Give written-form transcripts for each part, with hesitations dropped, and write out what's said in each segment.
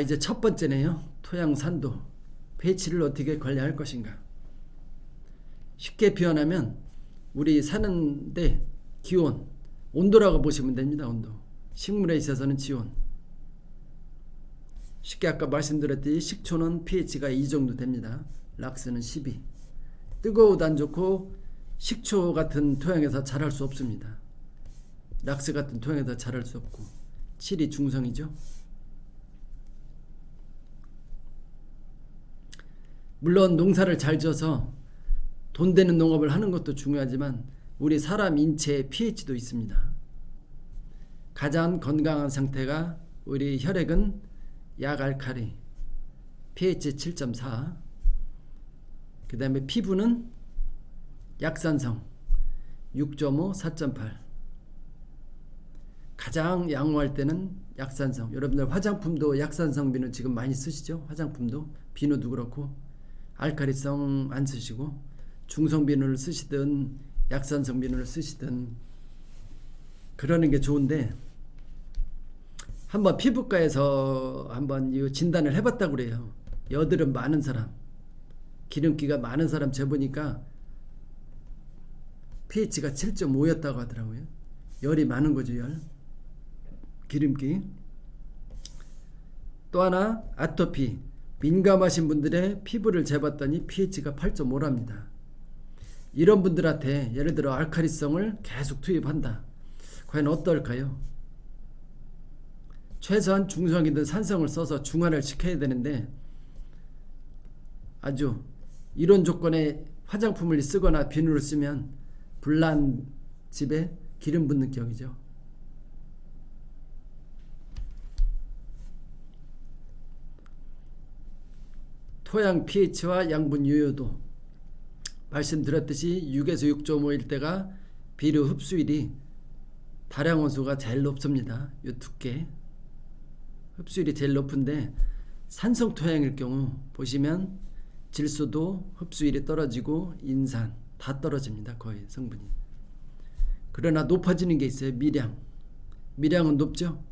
이제 첫 번째네요. 토양 산도. pH를 어떻게 관리할 것인가. 쉽게 표현하면 우리 사는데 기온, 온도라고 보시면 됩니다. 온도. 식물에 있어서는 지온. 쉽게 아까 말씀드렸듯이 식초는 pH가 2 정도 됩니다. 락스는 12. 뜨거워도 안 좋고 식초 같은 토양에서 자랄 수 없습니다. 락스 같은 토양에서 자랄 수 없고 7이 중성이죠. 물론 농사를 잘 지어서 돈 되는 농업을 하는 것도 중요하지만 우리 사람 인체의 pH도 있습니다. 가장 건강한 상태가 우리 혈액은 약알칼리 pH 7.4, 그 다음에 피부는 약산성 6.5, 4.8. 가장 양호할 때는 약산성. 여러분들 화장품도 약산성 비누 지금 많이 쓰시죠? 화장품도 비누도 그렇고 알칼리성 안 쓰시고 중성 비누를 쓰시든 약산성 비누를 쓰시든 그러는 게 좋은데, 한번 피부과에서 한번 이 진단을 해봤다고 그래요. 여드름 많은 사람, 기름기가 많은 사람 재보니까 pH가 7.5였다고 하더라고요. 열이 많은 거죠, 열. 기름기. 또 하나 아토피, 민감하신 분들의 피부를 재봤더니 pH가 8.5랍니다. 이런 분들한테 예를 들어 알칼리성을 계속 투입한다. 과연 어떨까요? 최소한 중성이든 산성을 써서 중화를 시켜야 되는데 아주 이런 조건에 화장품을 쓰거나 비누를 쓰면 불난 집에 기름 붓는 격이죠. 토양 pH와 양분 유효도 말씀드렸듯이 6에서 6.5일 때가 비료 흡수율이 다량 원소가 제일 높습니다. 이 두께 흡수율이 제일 높은데 산성 토양일 경우 보시면 질소도 흡수율이 떨어지고 인산 다 떨어집니다. 거의 성분이. 그러나 높아지는 게 있어요. 미량은 높죠.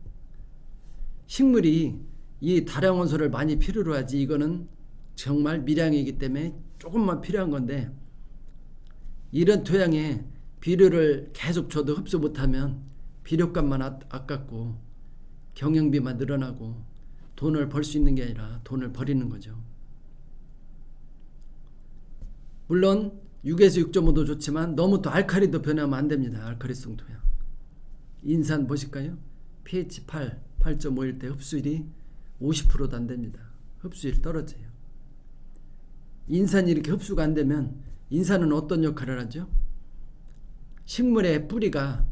식물이 이 다량 원소를 많이 필요로 하지 이거는 정말 미량이기 때문에 조금만 필요한 건데, 이런 토양에 비료를 계속 줘도 흡수 못하면 비료값만 아깝고 경영비만 늘어나고 돈을 벌 수 있는 게 아니라 돈을 버리는 거죠. 물론 6에서 6.5도 좋지만 너무 또 알칼리도 변하면 안 됩니다. 알칼리성 토양. 인산 보실까요? pH 8, 8.5일 때 흡수율이 50%도 안 됩니다. 흡수율이 떨어져요. 인산이 이렇게 흡수가 안 되면 인산은 어떤 역할을 하죠? 식물의 뿌리가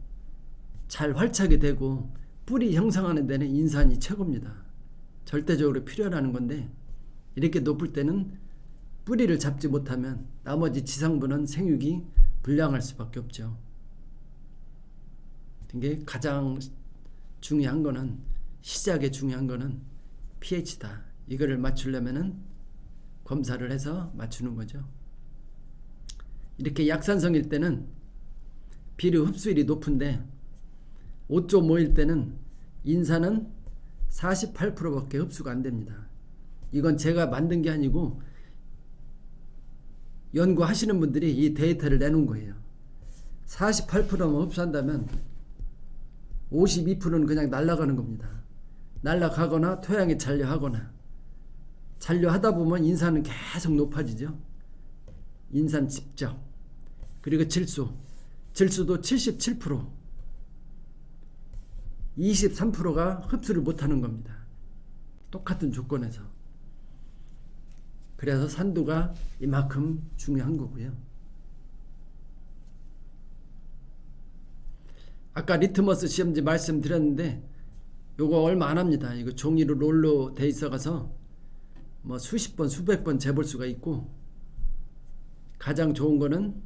잘 활착이 되고 뿌리 형성하는 데는 인산이 최고입니다. 절대적으로 필요하는 건데 이렇게 높을 때는 뿌리를 잡지 못하면 나머지 지상부는 생육이 불량할 수밖에 없죠. 이게 가장 중요한 거는, 시작에 중요한 거는 pH다. 이거를 맞추려면은 검사를 해서 맞추는 거죠. 이렇게 약산성일 때는 비료 흡수율이 높은데 5.5일 때는 인산은 48%밖에 흡수가 안 됩니다. 이건 제가 만든 게 아니고 연구하시는 분들이 이 데이터를 내놓은 거예요. 48%만 흡수한다면 52%는 그냥 날아가는 겁니다. 날아가거나 토양에 잔류하거나, 잔류하다 보면 인산은 계속 높아지죠. 인산 집적. 그리고 질소도 77%, 23%가 흡수를 못하는 겁니다. 똑같은 조건에서. 그래서 산도가 이만큼 중요한 거고요. 아까 리트머스 시험지 말씀드렸는데 요거 얼마 안 합니다. 이거 종이로 롤로 돼 있어가서 뭐 수십 번 수백 번 재볼 수가 있고, 가장 좋은 거는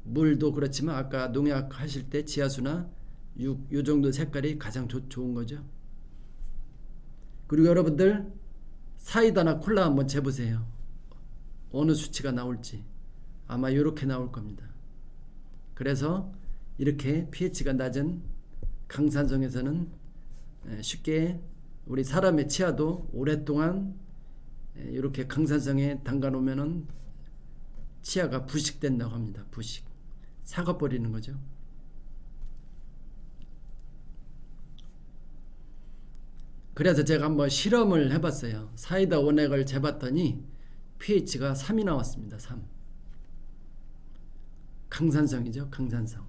물도 그렇지만 아까 농약 하실 때 지하수나 요 정도 색깔이 가장 좋은 거죠. 그리고 여러분들 사이다나 콜라 한번 재보세요. 어느 수치가 나올지. 아마 이렇게 나올 겁니다. 그래서 이렇게 pH가 낮은 강산성에서는 쉽게 우리 사람의 치아도 오랫동안 이렇게 강산성에 담가 놓으면은 치아가 부식된다고 합니다. 부식. 삭아버리는 거죠. 그래서 제가 한번 실험을 해봤어요. 사이다 원액을 재봤더니 pH가 3이 나왔습니다. 3. 강산성이죠. 강산성.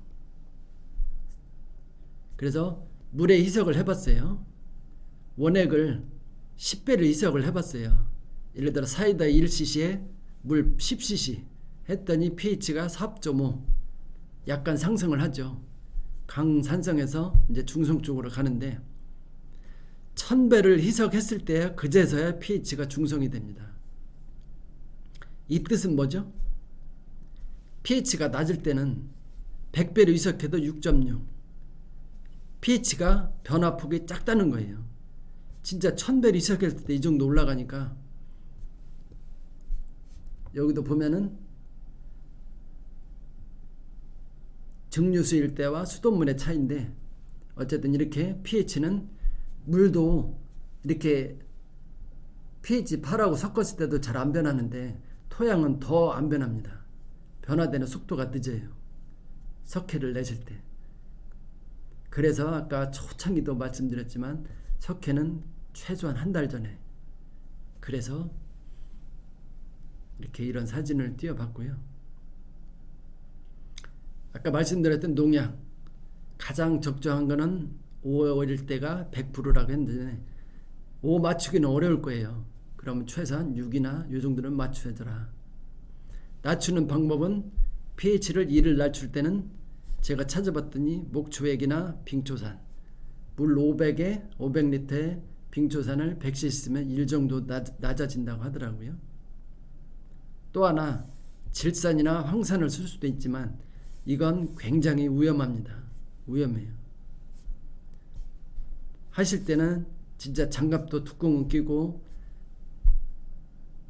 그래서 물에 희석을 해봤어요. 원액을 10배를 희석을 해봤어요. 예를 들어 사이다 1cc에 물 10cc 했더니 pH가 4.5 약간 상승을 하죠. 강산성에서 이제 중성 쪽으로 가는데 1000배를 희석했을 때 그제서야 pH가 중성이 됩니다. 이 뜻은 뭐죠? pH가 낮을 때는 100배를 희석해도 6.6 pH가 변화폭이 작다는 거예요. 진짜 1000배를 희석했을 때 이 정도 올라가니까 여기도 보면은 증류수일 때와 수돗물의 차이인데 어쨌든 이렇게 pH는 물도 이렇게 pH 8하고 섞었을 때도 잘 안 변하는데 토양은 더 안 변합니다. 변화되는 속도가 늦어요. 석회를 내실 때. 그래서 아까 초창기도 말씀드렸지만 석회는 최소한 한 달 전에 그래서 이렇게 이런 사진을 띄워봤고요. 아까 말씀드렸던 농약 가장 적정한 거는 5일 때가 100%라고 했는데 5 맞추기는 어려울 거예요. 그러면 최소한 6이나 이 정도는 맞춰줘라. 낮추는 방법은 pH를 2를 낮출 때는 제가 찾아봤더니 목초액이나 빙초산 물 500에 500리터에 빙초산을 100cc 쓰면 1 정도 낮아진다고 하더라고요. 또 하나 질산이나 황산을 쓸 수도 있지만 이건 굉장히 위험합니다. 위험해요. 하실 때는 진짜 장갑도 두꺼운 끼고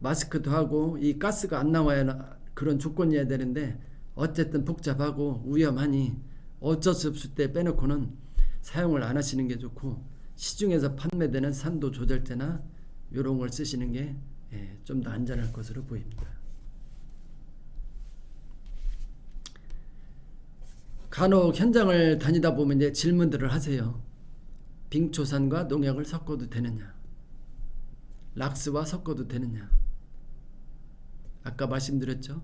마스크도 하고 이 가스가 안 나와야 그런 조건이어야 되는데 어쨌든 복잡하고 위험하니 어쩔 수 없을 때 빼놓고는 사용을 안 하시는 게 좋고 시중에서 판매되는 산도 조절제나 이런 걸 쓰시는 게 좀 더 안전할 것으로 보입니다. 간혹 현장을 다니다 보면 이제 질문들을 하세요. 빙초산과 농약을 섞어도 되느냐? 락스와 섞어도 되느냐? 아까 말씀드렸죠?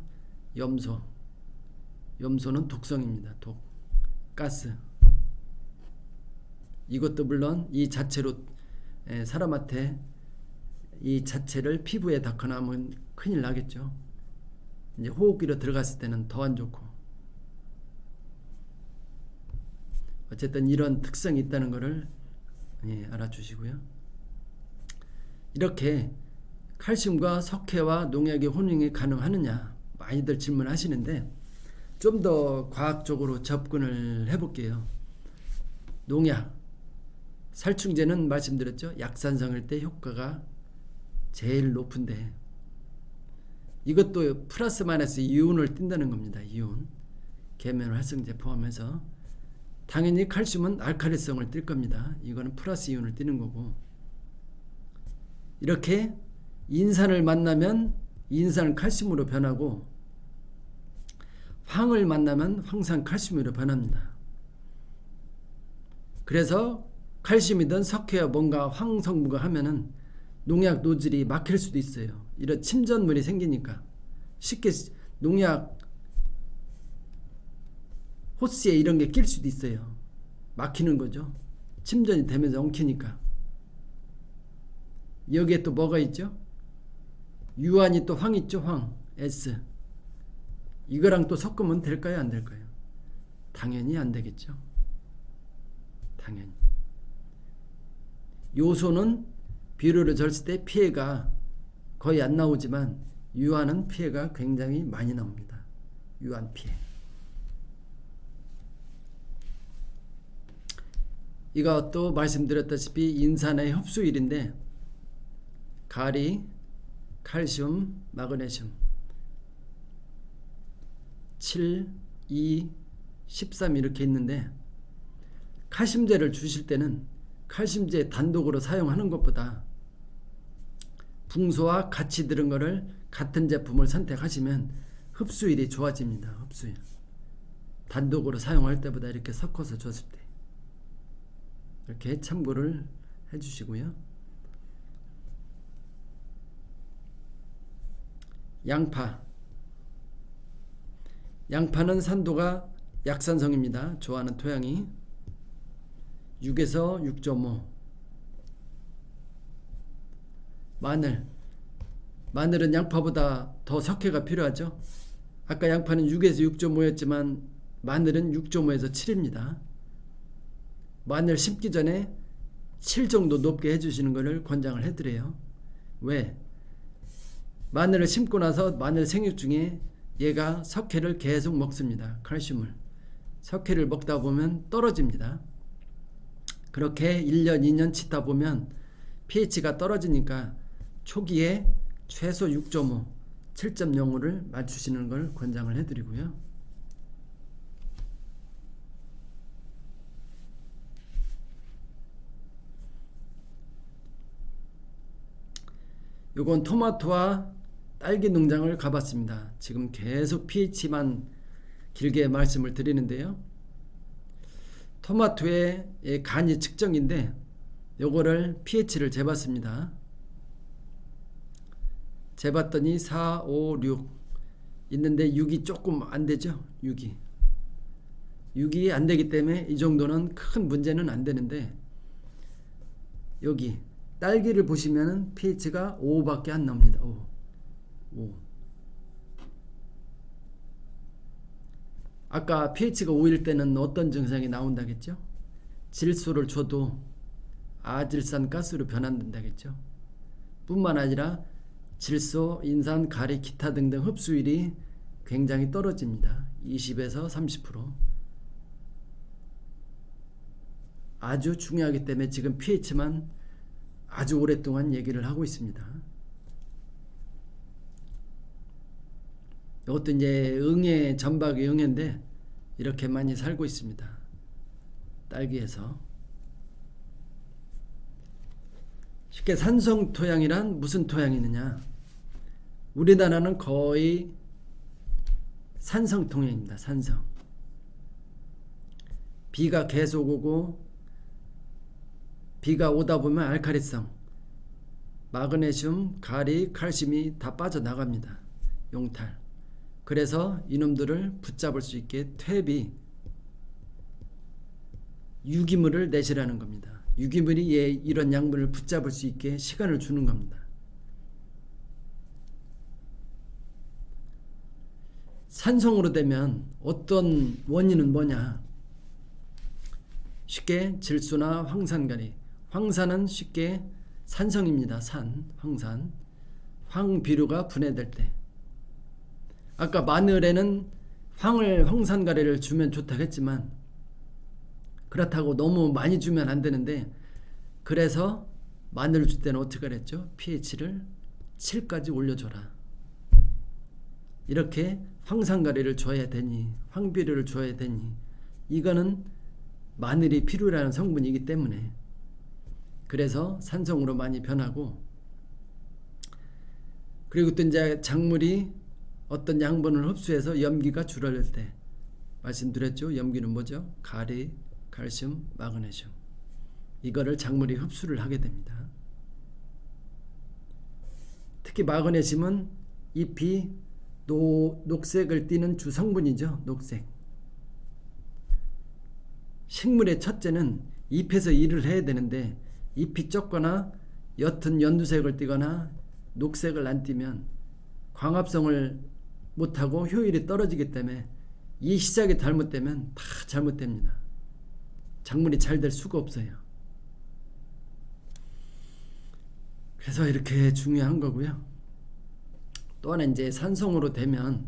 염소는 독성입니다. 독, 가스. 이것도 물론 이 자체로 사람한테 이 자체를 피부에 닿거나 하면 큰일 나겠죠. 이제 호흡기로 들어갔을 때는 더 안 좋고. 어쨌든 이런 특성이 있다는 것을 알아주시고요. 이렇게 칼슘과 석회와 농약의 혼용이 가능하느냐 많이들 질문하시는데 좀 더 과학적으로 접근을 해볼게요. 농약, 살충제는 말씀드렸죠. 약산성일 때 효과가 제일 높은데 이것도 플러스 마이너스 이온을 띈다는 겁니다. 이온, 계면 활성제 포함해서 당연히 칼슘은 알칼리성을 띨 겁니다. 이거는 플러스 이온을 띄는 거고 이렇게 인산을 만나면 인산 칼슘으로 변하고 황을 만나면 황산 칼슘으로 변합니다. 그래서 칼슘이든 석회와 뭔가 황 성분과 하면은 농약 노즐이 막힐 수도 있어요. 이런 침전물이 생기니까 쉽게 농약 호스에 이런 게 낄 수도 있어요. 막히는 거죠. 침전이 되면서 엉키니까. 여기에 또 뭐가 있죠? 유한이 또 황 있죠. 황 S 이거랑 또 섞으면 될까요? 안 될까요? 당연히 안 되겠죠. 당연히 요소는 비료를 졌을 때 피해가 거의 안 나오지만 유한은 피해가 굉장히 많이 나옵니다. 유한 피해. 이것도 말씀드렸다시피 인산의 흡수율인데 가리, 칼슘, 마그네슘 7, 2, 13 이렇게 있는데 칼슘제를 주실 때는 칼슘제 단독으로 사용하는 것보다 붕소와 같이 들은 거를 같은 제품을 선택하시면 흡수율이 좋아집니다. 흡수율. 단독으로 사용할 때보다 이렇게 섞어서 줬을 때. 이렇게 참고를 해주시고요. 양파는 산도가 약산성입니다. 좋아하는 토양이 6에서 6.5. 마늘은 양파보다 더 석회가 필요하죠. 아까 양파는 6에서 6.5였지만 마늘은 6.5에서 7입니다. 마늘 심기 전에 7 정도 높게 해주시는 것을 권장을 해드려요. 왜? 마늘을 심고 나서 마늘 생육 중에 얘가 석회를 계속 먹습니다. 칼슘을. 석회를 먹다 보면 떨어집니다. 그렇게 1년, 2년 치다 보면 pH가 떨어지니까 초기에 최소 6.5, 7.05를 맞추시는 걸 권장을 해드리고요. 요건 토마토와 딸기 농장을 가봤습니다. 지금 계속 pH만 길게 말씀을 드리는데요. 토마토의 간이 측정인데 요거를 pH를 재봤습니다. 재봤더니 4, 5, 6 있는데 6이 조금 안되죠. 6이 안되기 때문에 이 정도는 큰 문제는 안되는데 여기 딸기를 보시면 pH가 5밖에 안 나옵니다. 5. 아까 pH가 5일 때는 어떤 증상이 나온다겠죠? 질소를 줘도 아질산가스로 변환된다겠죠? 뿐만 아니라 질소, 인산, 가리, 기타 등등 흡수율이 굉장히 떨어집니다. 20에서 30%. 아주 중요하기 때문에 지금 pH만 아주 오랫동안 얘기를 하고 있습니다. 이것도 이제 응애, 전박의 응애인데 이렇게 많이 살고 있습니다. 딸기에서. 쉽게 산성 토양이란 무슨 토양이느냐? 우리나라는 거의 산성 토양입니다. 산성. 비가 계속 오고 비가 오다 보면 알칼리성, 마그네슘, 가리, 칼슘이 다 빠져나갑니다. 용탈. 그래서 이놈들을 붙잡을 수 있게 퇴비, 유기물을 내시라는 겁니다. 유기물이 이런 양분을 붙잡을 수 있게 시간을 주는 겁니다. 산성으로 되면 어떤 원인은 뭐냐? 쉽게 질소나 황산가리. 황산은 쉽게 산성입니다. 황산. 황비료가 분해될 때. 아까 마늘에는 황산가리를 주면 좋다고 했지만 그렇다고 너무 많이 주면 안 되는데 그래서 마늘을 줄 때는 어떻게 그랬죠? pH를 7까지 올려줘라. 이렇게 황산가리를 줘야 되니 황비료를 줘야 되니 이거는 마늘이 필요라는 성분이기 때문에 그래서 산성으로 많이 변하고 그리고 또 이제 작물이 어떤 양분을 흡수해서 염기가 줄어들 때 말씀드렸죠. 염기는 뭐죠? 가리, 칼슘, 마그네슘. 이거를 작물이 흡수를 하게 됩니다. 특히 마그네슘은 잎이 녹색을 띠는 주성분이죠. 녹색. 식물의 첫째는 잎에서 일을 해야 되는데 잎이 적거나 옅은 연두색을 띠거나 녹색을 안 띠면 광합성을 못하고 효율이 떨어지기 때문에 이 시작이 잘못되면 다 잘못됩니다. 작물이 잘 될 수가 없어요. 그래서 이렇게 중요한 거고요. 또 하나 이제 산성으로 되면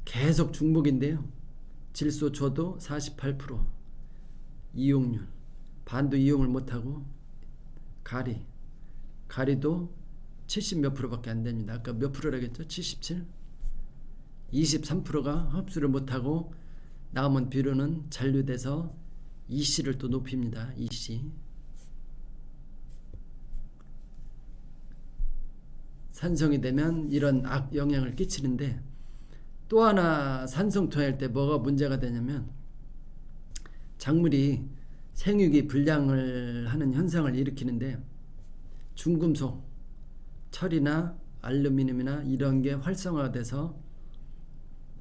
계속 중복인데요. 질소 줘도 48%, 이용률, 반도 이용을 못하고 가리도 70 몇 프로밖에 안 됩니다. 아까 몇 프로라겠죠? 77? 23%가 흡수를 못하고 남은 비료는 잔류돼서 EC를 또 높입니다. EC. 산성이 되면 이런 악 영향을 끼치는데, 또 하나 산성 토해할 때 뭐가 문제가 되냐면 작물이 생육이 불량을 하는 현상을 일으키는데, 중금속, 철이나 알루미늄이나 이런 게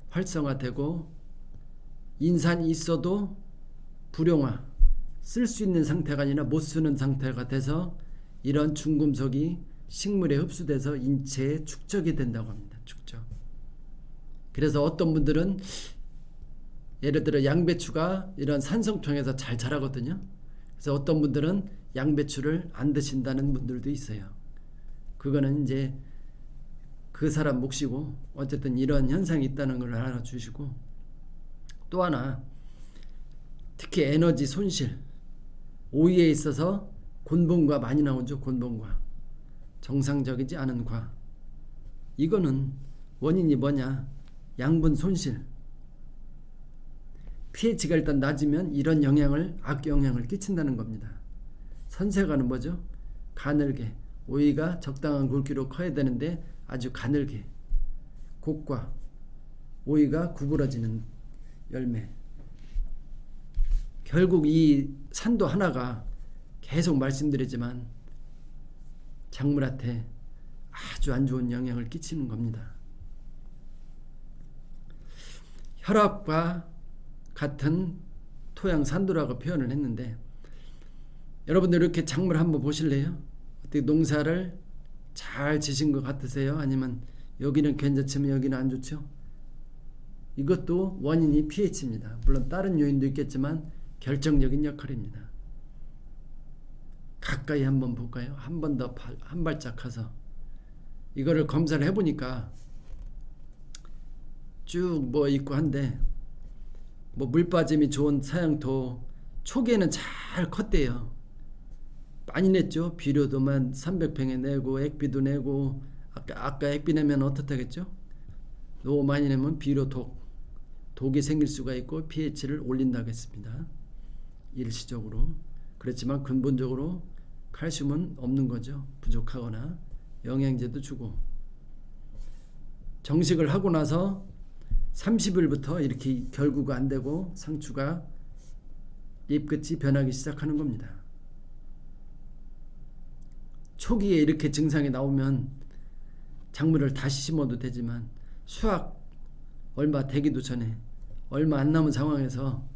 활성화되고 인산이 있어도 불용화, 쓸 수 있는 상태가 아니라 못 쓰는 상태가 돼서 이런 중금속이 식물에 흡수돼서 인체에 축적이 된다고 합니다. 축적. 그래서 어떤 분들은 예를 들어 양배추가 이런 산성통에서 잘 자라거든요. 그래서 어떤 분들은 양배추를 안 드신다는 분들도 있어요. 그거는 이제 그 사람 몫이고, 어쨌든 이런 현상이 있다는 걸 알아주시고, 또 하나 특히 에너지 손실, 오이에 있어서 곤봉과 많이 나오죠. 곤봉과 정상적이지 않은 과, 이거는 원인이 뭐냐, 양분 손실, pH가 일단 낮으면 이런 악영향을 끼친다는 겁니다. 선세가는 뭐죠? 가늘게, 오이가 적당한 굵기로 커야 되는데 아주 가늘게, 곡과 오이가 구부러지는 열매. 결국 이 산도 하나가 계속 말씀드리지만 작물한테 아주 안 좋은 영향을 끼치는 겁니다. 혈압과 같은 토양 산도라고 표현을 했는데, 여러분들 이렇게 작물 한번 보실래요? 어떻게 농사를 잘 지신 것 같으세요? 아니면 여기는 괜찮지만 여기는 안 좋죠? 이것도 원인이 pH입니다. 물론 다른 요인도 있겠지만 결정적인 역할입니다. 가까이 한번 볼까요? 한 번 더 한 발짝 가서 이거를 검사를 해보니까 쭉 뭐 있고 한데, 뭐 물 빠짐이 좋은 사양토 초기에는 잘 컸대요. 많이 냈죠. 비료도만 300평에 내고 액비도 내고, 아까 액비 내면 어떻다겠죠? 너무 많이 내면 비료 독이 생길 수가 있고 pH를 올린다고 했습니다. 일시적으로. 그렇지만 근본적으로 칼슘은 없는 거죠. 부족하거나 영양제도 주고. 정식을 하고 나서 30일부터 이렇게 결구가 안 되고 상추가 잎끝이 변하기 시작하는 겁니다. 초기에 이렇게 증상이 나오면 작물을 다시 심어도 되지만, 수확 얼마 되기도 전에, 얼마 안 남은 상황에서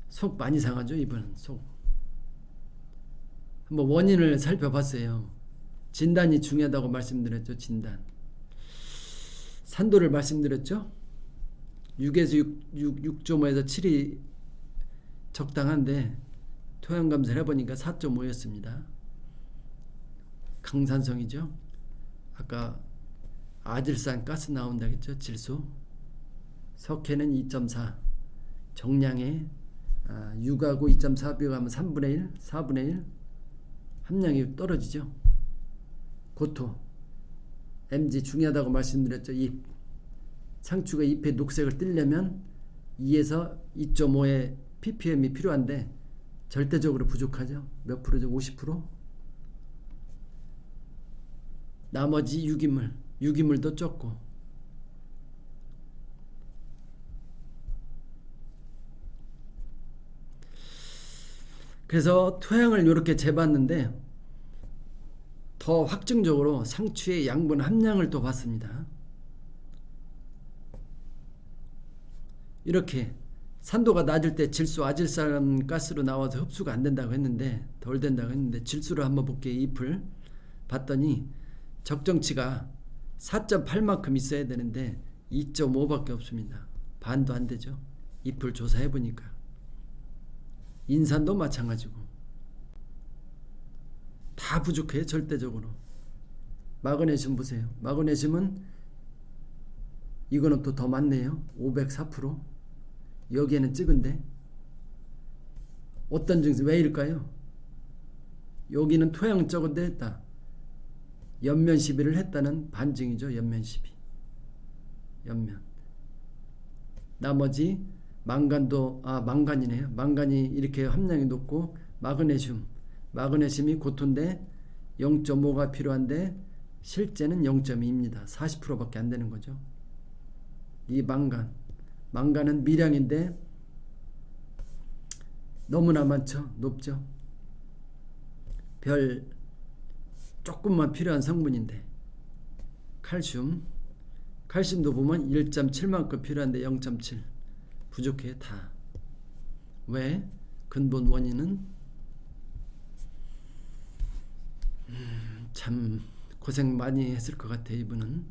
속 많이 상하죠. 이번은 속. 한번 원인을 살펴봤어요. 진단이 중요하다고 말씀드렸죠. 진단. 산도를 말씀드렸죠. 6에서 6.5에서 7이 적당한데 토양 검사를 해보니까 4.5였습니다. 강산성이죠. 아까 아질산 가스 나온다겠죠. 질소. 석회는 2.4, 정량에 6하고 2.4 비교하면 3분의 1, 4분의 1 함량이 떨어지죠. 고토, Mg 중요하다고 말씀드렸죠. 잎. 상추가 잎의 녹색을 띠려면 2에서 2.5의 ppm이 필요한데 절대적으로 부족하죠. 몇 프로죠? 50%? 나머지 유기물도 적고. 그래서 토양을 이렇게 재봤는데 더 확증적으로 상추의 양분 함량을 또 봤습니다. 이렇게 산도가 낮을 때 질소 아질산 가스로 나와서 흡수가 안 된다고 했는데, 덜 된다고 했는데, 질소를 한번 볼게요. 잎을 봤더니 적정치가 4.8만큼 있어야 되는데 2.5밖에 없습니다. 반도 안 되죠. 잎을 조사해 보니까. 인산도 마찬가지고 다 부족해요. 절대적으로. 마그네슘 보세요. 마그네슘은 이거는 또 더 많네요. 504%. 여기에는 적은데 어떤 증상, 왜일까요? 여기는 토양 적은데 했다. 연면 시비를 했다는 반증이죠. 연면 시비. 연면. 나머지 망간이네요. 망간이 이렇게 함량이 높고 마그네슘이 고토인데 0.5가 필요한데 실제는 0.2입니다. 40%밖에 안 되는 거죠. 이 망간은 미량인데 너무나 많죠. 높죠. 별 조금만 필요한 성분인데 칼슘도 보면 1.7만큼 필요한데 0.7 부족해 다. 왜? 근본 원인은 참 고생 많이 했을 것 같아요. 이분은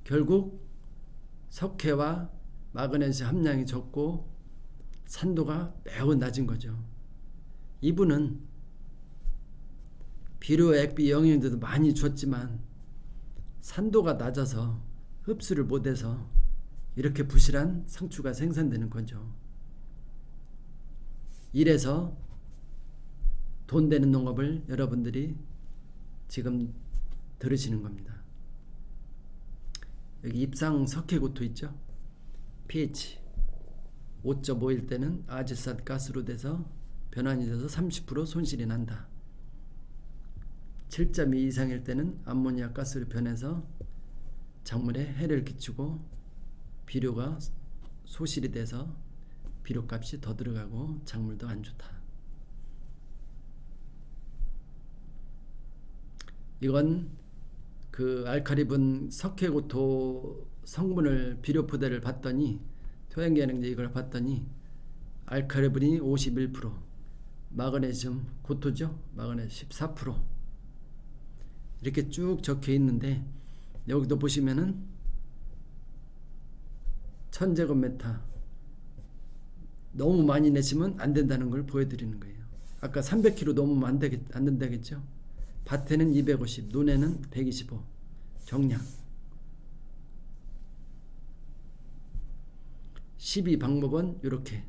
결국 석회와 마그네슘 함량이 적고 산도가 매우 낮은 거죠. 이분은 비료, 액비, 영양제도 많이 줬지만 산도가 낮아서 흡수를 못해서 이렇게 부실한 상추가 생산되는 거죠. 이래서 돈 되는 농업을 여러분들이 지금 들으시는 겁니다. 여기 입상 석회고토 있죠? pH 5.5일 때는 아질산 가스로 돼서 변환이 돼서 30% 손실이 난다. 7.2 이상일 때는 암모니아 가스로 변해서 작물에 해를 끼치고 비료가 소실이 돼서 비료값이 더 들어가고 작물도 안 좋다. 이건 그 알칼리분 석회고토 성분을 비료 포대를 봤더니 토양계능제 이걸 봤더니 알칼리분이 51%, 마그네슘 고토죠. 마그네슘 14% 이렇게 쭉 적혀 있는데 여기도 보시면은 1000제곱미터 너무 많이 내시면 안 된다는 걸 보여드리는 거예요. 아까 300kg 넘으면 안 된다겠죠. 밭에는 250, 논에는 125 정량. 12방법은 이렇게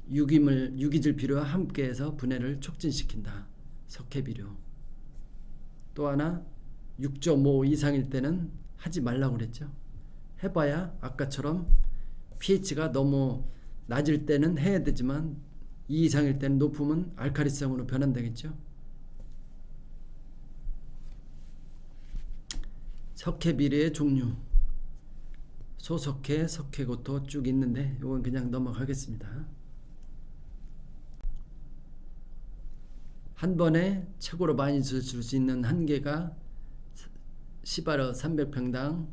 유기질 비료와 함께해서 분해를 촉진시킨다. 석회비료. 또 하나 6.5 이상일 때는 하지 말라고 그랬죠. 해봐야 아까처럼 pH가 너무 낮을 때는 해야 되지만 2 이상일 때는 높으면 알칼리성으로 변환되겠죠. 석회비료의 종류 소석회, 석회고토 쭉 있는데 이건 그냥 넘어가겠습니다. 한 번에 최고로 많이 줄 수 있는 한계가 10R 300평당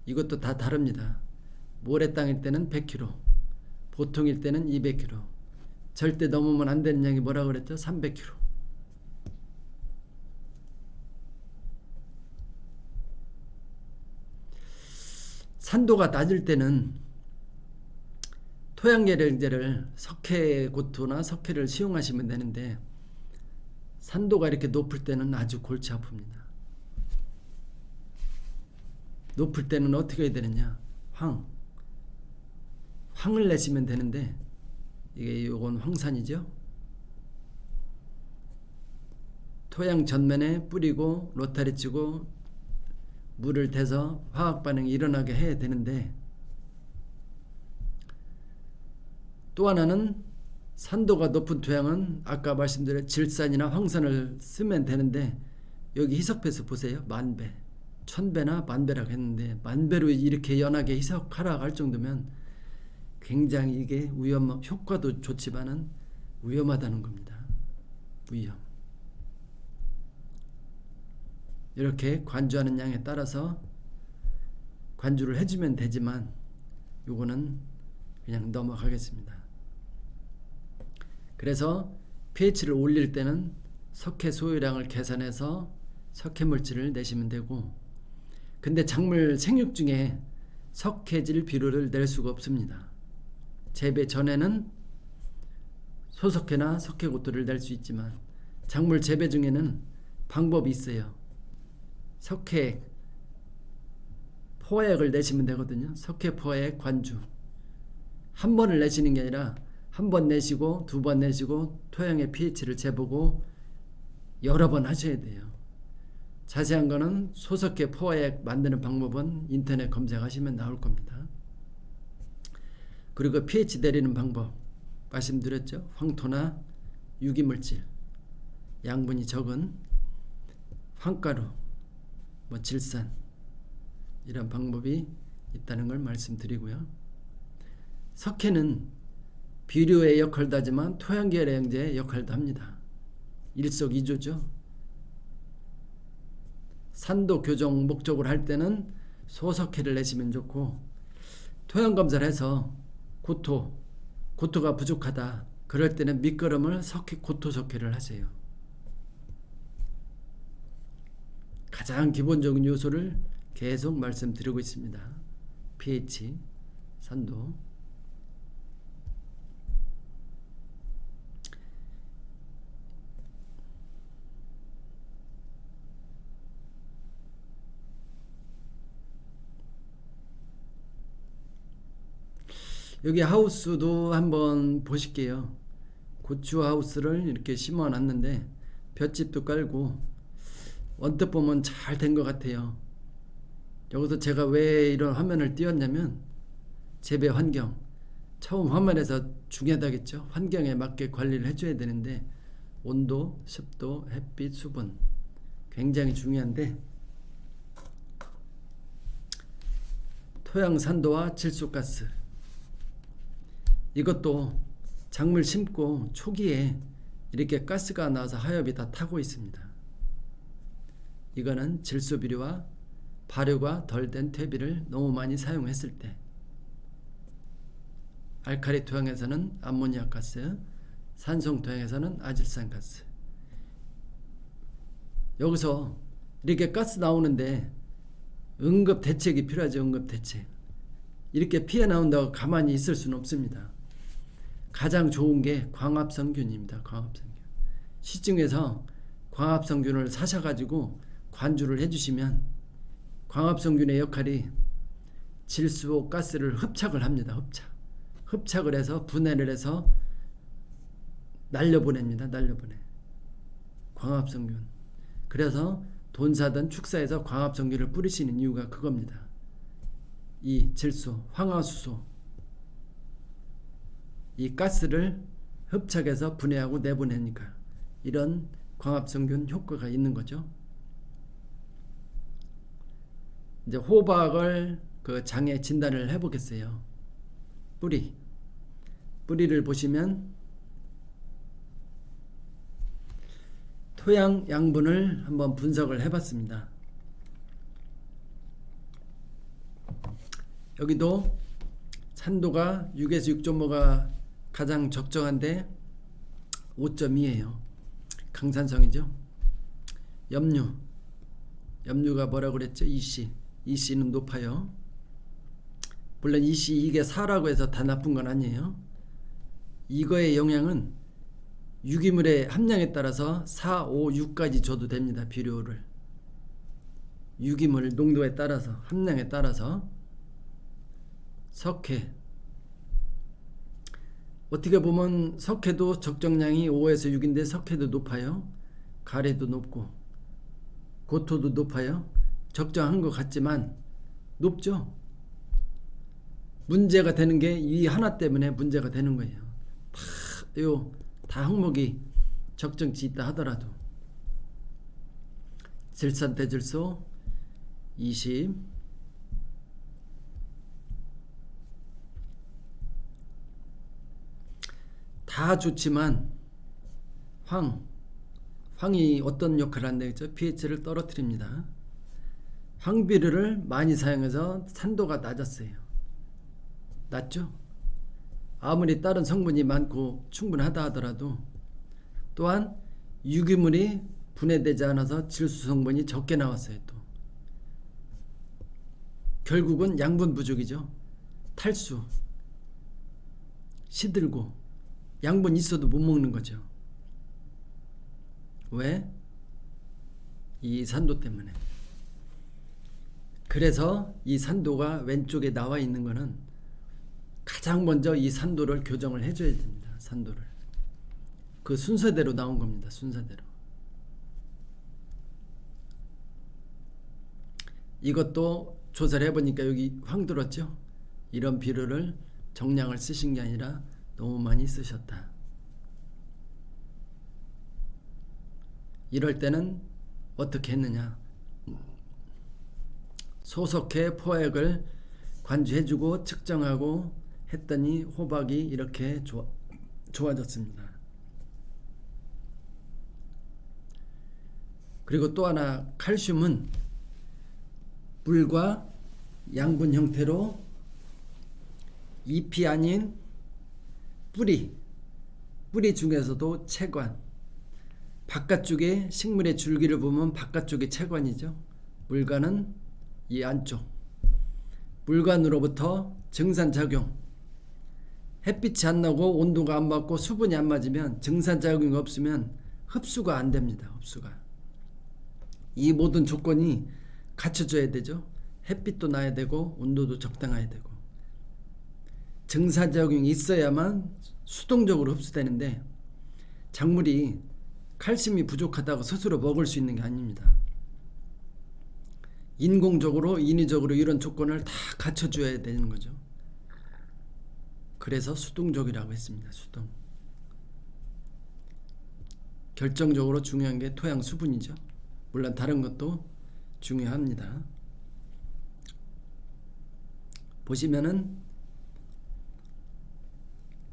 이것도 다 다릅니다. 모래땅일 때는 100kg, 보통일 때는 200kg, 절대 넘으면 안 되는 양이 뭐라고 그랬죠? 300kg. 산도가 낮을 때는 토양계량제를 석회고토나 석회를 시용하시면 되는데 산도가 이렇게 높을 때는 아주 골치 아픕니다. 높을 때는 어떻게 해야 되느냐? 황을 내시면 되는데 이게 요건 황산이죠. 토양 전면에 뿌리고 로타리 치고 물을 대서 화학 반응이 일어나게 해야 되는데 또 하나는 산도가 높은 토양은 아까 말씀드린 질산이나 황산을 쓰면 되는데 여기 희석배수 보세요. 10,000배, 1000배나 10,000배라고 했는데 10,000배로 이렇게 연하게 희석하라고 할 정도면 굉장히 이게 효과도 좋지만은 위험하다는 겁니다. 위험. 이렇게 관주하는 양에 따라서 관주를 해주면 되지만 요거는 그냥 넘어가겠습니다. 그래서 pH를 올릴 때는 석회 소유량을 계산해서 석회 물질을 내시면 되고 근데 작물 생육 중에 석회질 비료를 낼 수가 없습니다. 재배 전에는 소석회나 석회고토를 낼 수 있지만 작물 재배 중에는 방법이 있어요. 석회 포화액을 내시면 되거든요. 석회 포화액 관주 한 번을 내시는 게 아니라 한 번 내시고 두 번 내시고 토양의 pH를 재보고 여러 번 하셔야 돼요. 자세한 거는 소석회 포화액 만드는 방법은 인터넷 검색하시면 나올 겁니다. 그리고 pH 내리는 방법 말씀드렸죠. 황토나 유기물질, 양분이 적은 황가루, 질산 이런 방법이 있다는 걸 말씀드리고요. 석회는 비료의 역할도 하지만 토양계열의 영재의 역할도 합니다. 일석이조죠. 산도 교정 목적으로 할 때는 소석회를 내시면 좋고, 토양검사를 해서 고토가 부족하다 그럴 때는 밑거름을 고토석회를 하세요. 가장 기본적인 요소를 계속 말씀드리고 있습니다. pH, 산도. 여기 하우스도 한번 보실게요. 고추 하우스를 이렇게 심어 놨는데 볏짚도 깔고 언뜻 보면 잘 된 것 같아요. 여기서 제가 왜 이런 화면을 띄웠냐면 재배 환경, 처음 화면에서 중요하다겠죠. 환경에 맞게 관리를 해줘야 되는데 온도, 습도, 햇빛, 수분 굉장히 중요한데, 토양 산도와 질소가스, 이것도 작물 심고 초기에 이렇게 가스가 나와서 하엽이 다 타고 있습니다. 이거는 질소비료와 발효가 덜 된 퇴비를 너무 많이 사용했을 때, 알칼리 토양에서는 암모니아 가스, 산성 토양에서는 아질산가스. 여기서 이렇게 가스 나오는데 응급 대책이 필요하죠. 응급 대책. 이렇게 피해 나온다고 가만히 있을 수는 없습니다. 가장 좋은 게 광합성균입니다. 광합성균. 시중에서 광합성균을 사셔가지고 관주를 해주시면 광합성균의 역할이 질소 가스를 흡착을 합니다. 흡착을 해서 분해를 해서 날려보냅니다. 날려보내. 광합성균. 그래서 돈사든 축사에서 광합성균을 뿌리시는 이유가 그겁니다. 이 질소, 황화수소, 이 가스를 흡착해서 분해하고 내보내니까 이런 광합성균 효과가 있는 거죠. 이제 호박을 그 장애 진단을 해보겠어요. 뿌리를 보시면 토양 양분을 한번 분석을 해봤습니다. 여기도 산도가 6에서 6.5가 가장 적정한데 5.2예요. 강산성이죠. 염류가 뭐라고 그랬죠? EC는 높아요. 물론 EC 이게 4라고 해서 다 나쁜 건 아니에요. 이거의 영향은 유기물의 함량에 따라서 4, 5, 6까지 줘도 됩니다. 비료를. 유기물 농도에 따라서, 함량에 따라서. 석회, 어떻게 보면 석회도 적정량이 5에서 6인데 석회도 높아요. 가래도 높고 고토도 높아요. 적정한 것 같지만 높죠. 문제가 되는 게 이 하나 때문에 문제가 되는 거예요. 다 항목이 적정치 있다 하더라도 질산 대질소 20, 다 좋지만 황이 어떤 역할을 한다겠죠? pH를 떨어뜨립니다. 황비료를 많이 사용해서 산도가 낮았어요. 낮죠? 아무리 다른 성분이 많고 충분하다 하더라도 또한 유기물이 분해되지 않아서 질소 성분이 적게 나왔어요. 또 결국은 양분 부족이죠. 탈수, 시들고 양분 있어도 못 먹는 거죠. 왜? 이 산도 때문에. 그래서 이 산도가 왼쪽에 나와 있는 거는 가장 먼저 이 산도를 교정을 해줘야 됩니다. 산도를. 그 순서대로 나온 겁니다. 순서대로. 이것도 조사를 해보니까 여기 황 들었죠. 이런 비료를 정량을 쓰신 게 아니라 너무 많이 쓰셨다. 이럴 때는 어떻게 했느냐. 소속해 포획을 관주해주고 측정하고 했더니 호박이 이렇게 좋아졌습니다. 그리고 또 하나, 칼슘은 물과 양분 형태로 잎이 아닌 뿌리 중에서도 채관, 바깥쪽에 식물의 줄기를 보면 바깥쪽이 채관이죠. 물관은 이 안쪽. 물관으로부터 증산작용, 햇빛이 안 나고 온도가 안 맞고 수분이 안 맞으면, 증산작용이 없으면 흡수가 안 됩니다. 흡수가. 이 모든 조건이 갖춰져야 되죠. 햇빛도 나야 되고 온도도 적당해야 되고. 증산작용이 있어야만 수동적으로 흡수되는데, 작물이 칼슘이 부족하다고 스스로 먹을 수 있는 게 아닙니다. 인공적으로 인위적으로 이런 조건을 다 갖춰줘야 되는 거죠. 그래서 수동적이라고 했습니다. 수동. 결정적으로 중요한 게 토양 수분이죠. 물론 다른 것도 중요합니다. 보시면은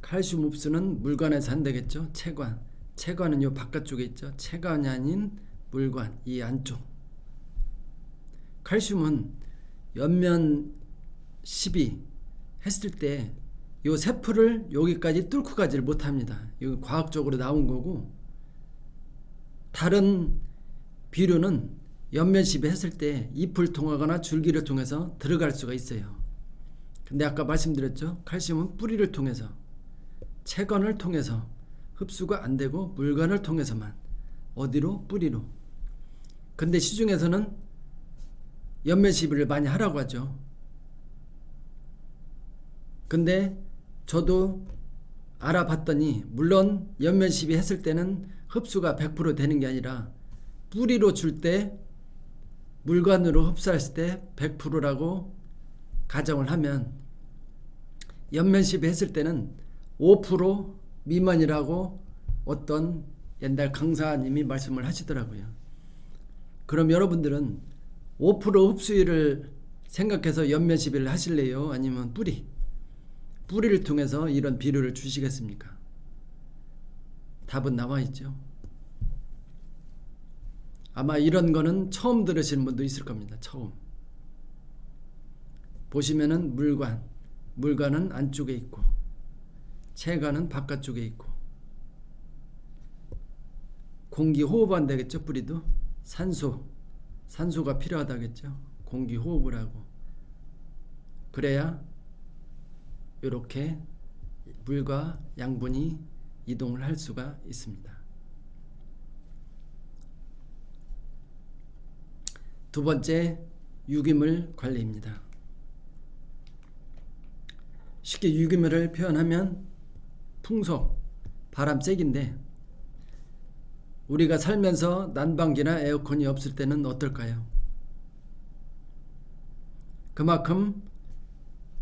칼슘 흡수는 물관에서 안 되겠죠. 채관. 채관은 요 바깥쪽에 있죠. 채관이 아닌 물관, 이 안쪽. 칼슘은 옆면 12 했을 때 요 세포를 여기까지 뚫고 가지를 못합니다. 이거 과학적으로 나온 거고, 다른 비료는 옆면 12 했을 때 잎을 통하거나 줄기를 통해서 들어갈 수가 있어요. 근데 아까 말씀드렸죠. 칼슘은 뿌리를 통해서, 채관을 통해서 흡수가 안 되고 물관을 통해서만. 어디로? 뿌리로. 근데 시중에서는 옆면 시비를 많이 하라고 하죠. 근데 저도 알아봤더니, 물론 옆면 시비 했을 때는 흡수가 100% 되는 게 아니라 뿌리로 줄 때, 물관으로 흡수했을 때 100%라고 가정을 하면, 옆면 시비 했을 때는 5% 미만이라고 어떤 옛날 강사님이 말씀을 하시더라고요. 그럼 여러분들은 5% 흡수율을 생각해서 옆면 시비를 하실래요? 아니면 뿌리를 통해서 이런 비료를 주시겠습니까? 답은 나와 있죠. 아마 이런 거는 처음 들으시는 분도 있을 겁니다. 처음. 보시면은 물관은 안쪽에 있고 채관은 바깥쪽에 있고, 공기 호흡 안 되겠죠. 뿌리도 산소가 필요하다겠죠. 공기 호흡을 하고. 그래야 이렇게 물과 양분이 이동을 할 수가 있습니다. 두 번째, 유기물 관리입니다. 쉽게 유기물을 표현하면 풍속, 바람 쐐기인데, 우리가 살면서 난방기나 에어컨이 없을 때는 어떨까요? 그만큼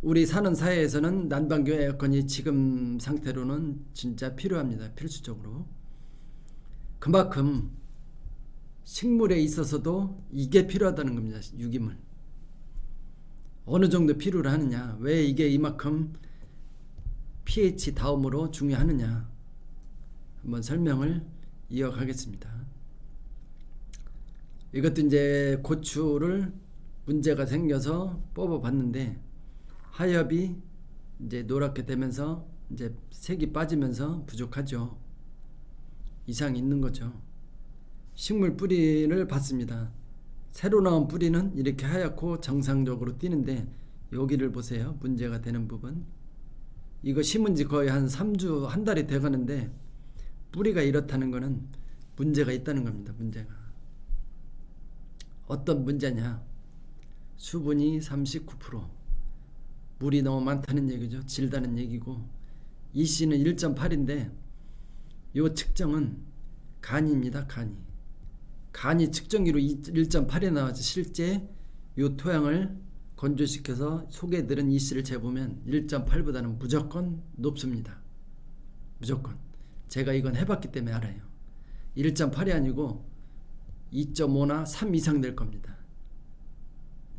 우리 사는 사회에서는 난방기와 에어컨이 지금 상태로는 진짜 필요합니다. 필수적으로. 그만큼 식물에 있어서도 이게 필요하다는 겁니다. 유기물. 어느 정도 필요로 하느냐, 왜 이게 이만큼 pH 다음으로 중요하느냐, 한번 설명을 이어가겠습니다. 이것도 이제 고추를 문제가 생겨서 뽑아봤는데, 하엽이 이제 노랗게 되면서 이제 색이 빠지면서 부족하죠. 이상이 있는 거죠. 식물 뿌리를 봤습니다. 새로 나온 뿌리는 이렇게 하얗고 정상적으로 뛰는데, 여기를 보세요. 문제가 되는 부분. 이거 심은 지 거의 한 3주, 한 달이 돼가는데 뿌리가 이렇다는 거는 문제가 있다는 겁니다. 문제가. 어떤 문제냐? 수분이 39%, 물이 너무 많다는 얘기죠. 질다는 얘기고, EC는 1.8인데 요 측정은 간입니다. 간이 측정기로 1.8에 나와서 실제 이 토양을 건조시켜서 소개해드린 이 씨를 재보면 1.8보다는 무조건 높습니다. 무조건. 제가 이건 해봤기 때문에 알아요. 1.8이 아니고 2.5나 3 이상 될 겁니다.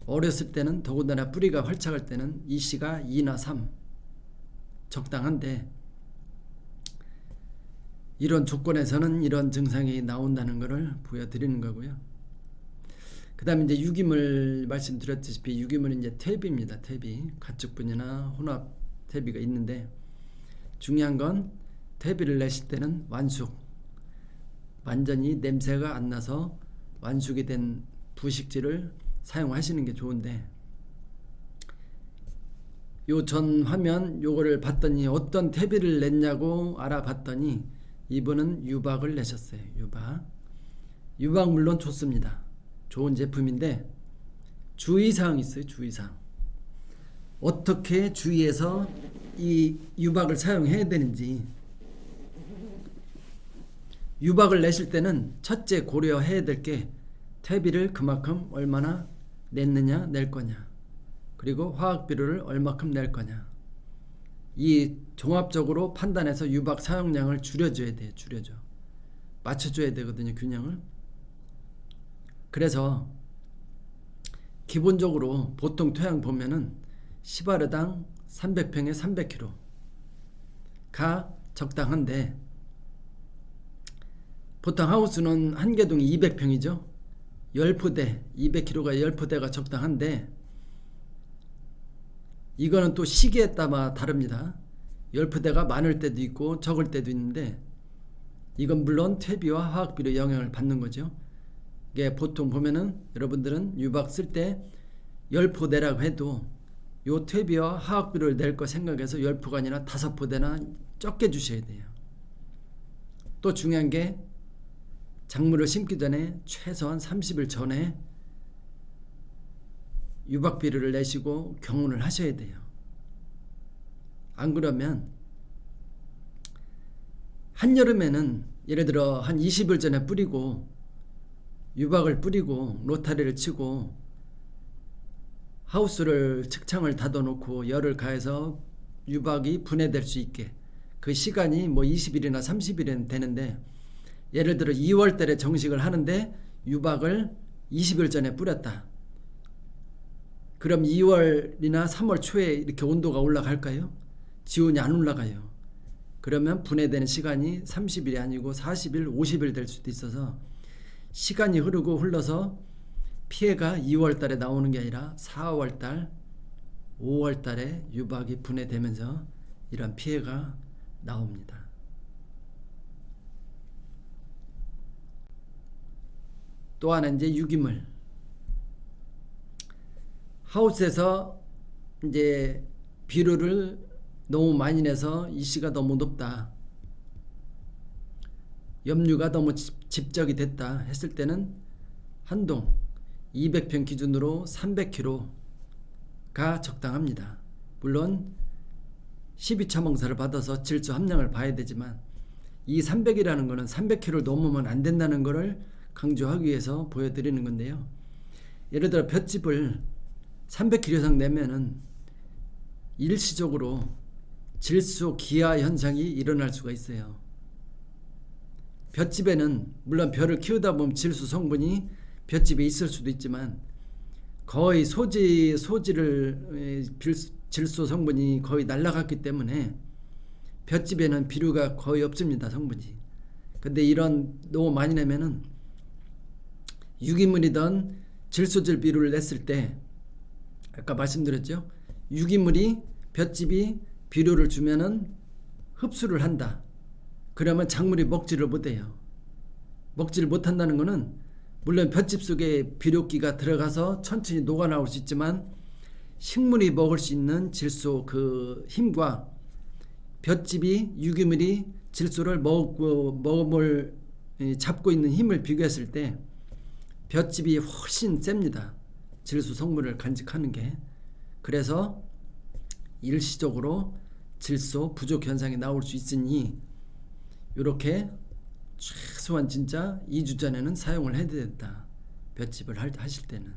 어렸을 때는 더군다나 뿌리가 활착할 때는 이 씨가 2나 3 적당한데, 이런 조건에서는 이런 증상이 나온다는 것을 보여드리는 거고요. 그 다음에 이제 유기물 말씀드렸다시피 유기물은 이제 퇴비입니다. 퇴비. 가축분이나 혼합 퇴비가 있는데, 중요한 건 퇴비를 내실 때는 완숙, 완전히 냄새가 안 나서 완숙이 된 부식지를 사용하시는 게 좋은데, 요 전 화면 요거를 봤더니 어떤 퇴비를 냈냐고 알아봤더니 이분은 유박을 내셨어요. 유박 물론 좋습니다. 좋은 제품인데 주의사항이 있어요. 주의사항. 어떻게 주의해서 이 유박을 사용해야 되는지. 유박을 내실 때는 첫째 고려해야 될 게 퇴비를 그만큼 얼마나 냈느냐 낼 거냐, 그리고 화학 비료를 얼마큼 낼 거냐, 이 종합적으로 판단해서 유박 사용량을 줄여줘야 돼요. 맞춰줘야 되거든요. 균형을. 그래서 기본적으로 보통 토양 보면은 10아르당 300평에 300kg가 적당한데, 보통 하우스는 한 개동이 200평이죠. 10포대 200kg가 10포대가 적당한데, 이거는 또 시기에 따라 다릅니다. 10포대가 많을 때도 있고 적을 때도 있는데, 이건 물론 퇴비와 화학비료 영향을 받는 거죠. 이게 보통 보면은 여러분들은 유박 쓸 때 10포대라고 해도 요 퇴비와 화학비료를 낼 거 생각해서 10포가 아니라 5포대나 적게 주셔야 돼요. 또 중요한 게 작물을 심기 전에 최소한 30일 전에 유박 비료를 내시고 경운을 하셔야 돼요. 안 그러면 한여름에는 예를 들어 한 20일 전에 뿌리고 유박을 뿌리고 로타리를 치고 하우스를 측창을 닫아놓고 열을 가해서 유박이 분해될 수 있게, 그 시간이 뭐 20일이나 30일은 되는데, 예를 들어 2월 달에 정식을 하는데 유박을 20일 전에 뿌렸다. 그럼 2월이나 3월 초에 이렇게 온도가 올라갈까요? 지온이 안 올라가요. 그러면 분해되는 시간이 30일이 아니고 40일, 50일 될 수도 있어서 시간이 흘러서 피해가 2월 달에 나오는 게 아니라 4월 달, 5월 달에 유박이 분해되면서 이런 피해가 나옵니다. 또 하나 이제 유기물. 하우스에서 이제 비료를 너무 많이 내서 이씨가 너무 높다, 염류가 너무 집적이 됐다 했을 때는 한동 200평 기준으로 300kg가 적당합니다. 물론 12첨응사를 받아서 질소 함량을 봐야 되지만, 이 300이라는 거는 300kg를 넘으면 안 된다는 것을 강조하기 위해서 보여드리는 건데요. 예를 들어 볏짚을 300kg 이상 내면은 일시적으로 질소 기하 현상이 일어날 수가 있어요. 볏짚에는 물론 벼를 키우다 보면 질소 성분이 볏짚에 있을 수도 있지만, 거의 소지를 질소 성분이 거의 날아갔기 때문에 볏짚에는 비료가 거의 없습니다. 성분이. 근데 이런 너무 많이 내면은 유기물이던 질소질 비료를 냈을 때, 아까 말씀드렸죠. 유기물이 볏짚이 비료를 주면은 흡수를 한다. 그러면 작물이 먹지를 못해요. 먹지를 못한다는 것은 물론 볏짚 속에 비료기가 들어가서 천천히 녹아나올 수 있지만, 식물이 먹을 수 있는 질소 그 힘과 볏짚이 유기물이 질소를 먹음을 잡고 있는 힘을 비교했을 때 볏짚이 훨씬 셉니다. 질소 성분을 간직하는 게. 그래서 일시적으로 질소 부족 현상이 나올 수 있으니 이렇게 최소한 진짜 2주 전에는 사용을 해야 된다. 볏짚을 하실 때는.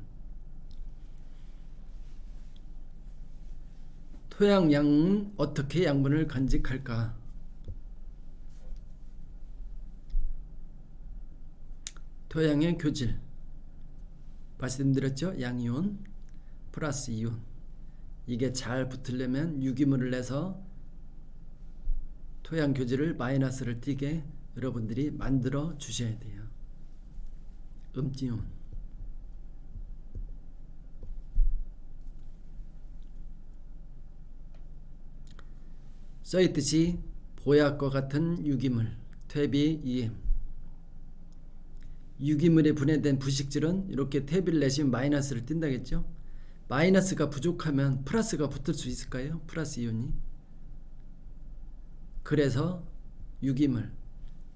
토양은 어떻게 양분을 간직할까? 토양의 교질 말씀드렸죠? 양이온 플러스 이온, 이게 잘 붙으려면 유기물을 내서 토양 교질을 마이너스를 띄게 여러분들이 만들어 주셔야 돼요. 음지온. 써있듯이 보약과 같은 유기물 퇴비 EM, 유기물에 분해된 부식질은 이렇게 퇴비를 내시면 마이너스를 띈다겠죠. 마이너스가 부족하면 플러스가 붙을 수 있을까요? 플러스 이온이. 그래서 유기물,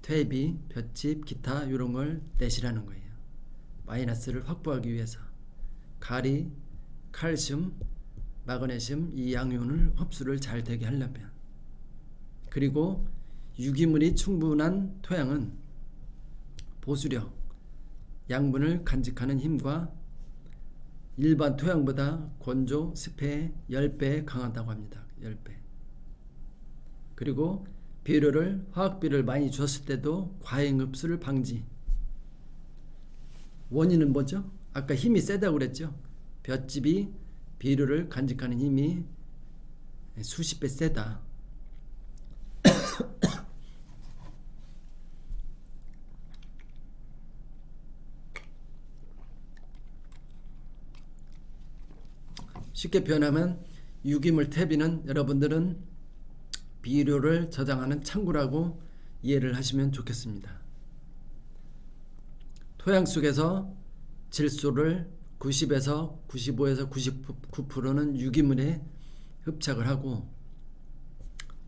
퇴비, 볏짚, 기타 이런 걸 내시라는 거예요. 마이너스를 확보하기 위해서. 가리, 칼슘, 마그네슘 이 양이온을 흡수를 잘 되게 하려면. 그리고 유기물이 충분한 토양은 보수력, 양분을 간직하는 힘과 일반 토양보다 건조, 습해 10배 강하다고 합니다. 10배. 그리고 비료를 화학비료를 많이 줬을 때도 과잉 흡수를 방지. 원인은 뭐죠? 아까 힘이 세다고 그랬죠. 볏짚이 비료를 간직하는 힘이 수십 배 세다. 쉽게 표현하면 유기물 퇴비는 여러분들은 비료를 저장하는 창구라고 이해를 하시면 좋겠습니다. 토양 속에서 질소를 90에서 95에서 99%는 유기물에 흡착을 하고,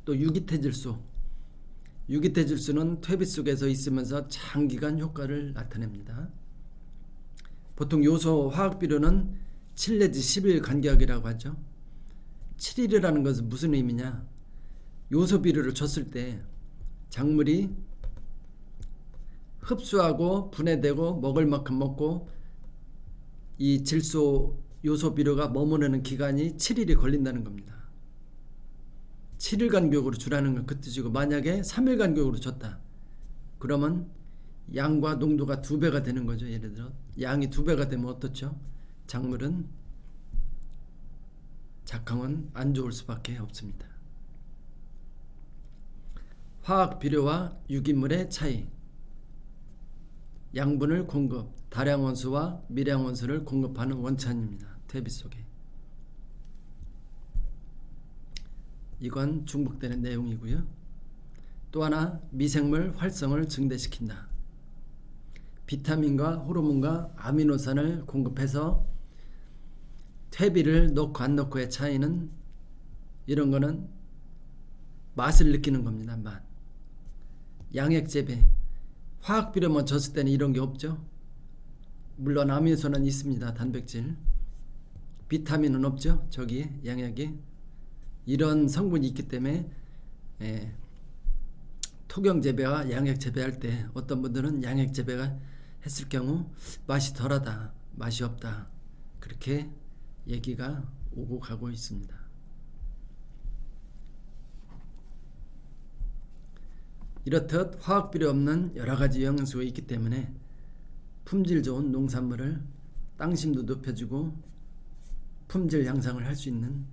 또 유기태질소, 유기태질소는 퇴비 속에서 있으면서 장기간 효과를 나타냅니다. 보통 요소 화학비료는 7 내지 10일 간격이라고 하죠. 7일이라는 것은 무슨 의미냐? 요소 비료를 줬을 때 작물이 흡수하고 분해되고 먹을 만큼 먹고 이 질소 요소 비료가 머무르는 기간이 7일이 걸린다는 겁니다. 7일 간격으로 주라는 건 그 뜻이고, 만약에 3일 간격으로 줬다 그러면 양과 농도가 2배가 되는 거죠. 예를 들어 양이 2배가 되면 어떻죠? 작물은 작황은 안 좋을 수밖에 없습니다. 화학 비료와 유기물의 차이. 양분을 공급, 다량 원수와 미량 원수를 공급하는 원천입니다. 퇴비 속에. 이건 중복되는 내용이고요. 또 하나, 미생물 활성을 증대시킨다. 비타민과 호르몬과 아미노산을 공급해서 퇴비를 넣고 안 넣고의 차이는, 이런 거는 맛을 느끼는 겁니다. 맛. 양액 재배, 화학 비료만 줬을 때는 이런 게 없죠. 물론 아미노산은 있습니다. 단백질. 비타민은 없죠. 저기 양액에 이런 성분이 있기 때문에 토경 재배와 양액 재배할 때 어떤 분들은 양액 재배가 했을 경우 맛이 덜하다, 맛이 없다, 그렇게 얘기가 오고 가고 있습니다. 이렇듯 화학 비료 없는 여러 가지 영양소가 있기 때문에 품질 좋은 농산물을 땅심도 높여주고 품질 향상을 할 수 있는,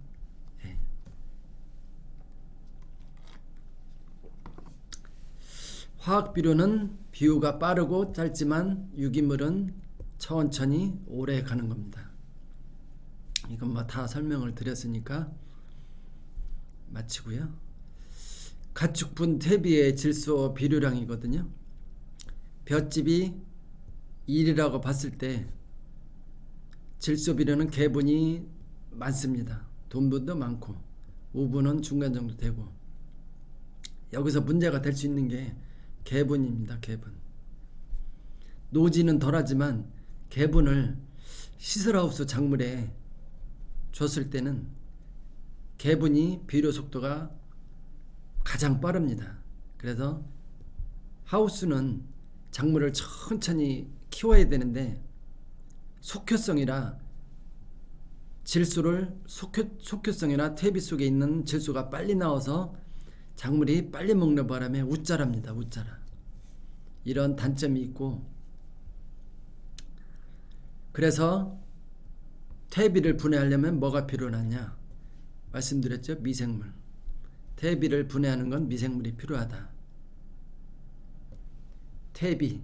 화학 비료는 비유가 빠르고 짧지만 유기물은 천천히 오래 가는 겁니다. 이건 뭐 다 설명을 드렸으니까 마치고요. 가축분 퇴비의 질소 비료량이거든요. 볏짚이 1이라고 봤을 때 질소 비료는 개분이 많습니다. 돈분도 많고 우분은 중간 정도 되고, 여기서 문제가 될 수 있는 게 개분입니다. 개분. 노지는 덜하지만 개분을 시설하우스 작물에 줬을 때는 개분이 비료 속도가 가장 빠릅니다. 그래서 하우스는 작물을 천천히 키워야 되는데 속효성이라 질소를 속효성이나 퇴비 속에 있는 질소가 빨리 나와서 작물이 빨리 먹는 바람에 웃자랍니다. 웃자라. 이런 단점이 있고, 그래서 퇴비를 분해하려면 뭐가 필요하냐? 말씀드렸죠? 미생물. 퇴비를 분해하는 건 미생물이 필요하다. 퇴비,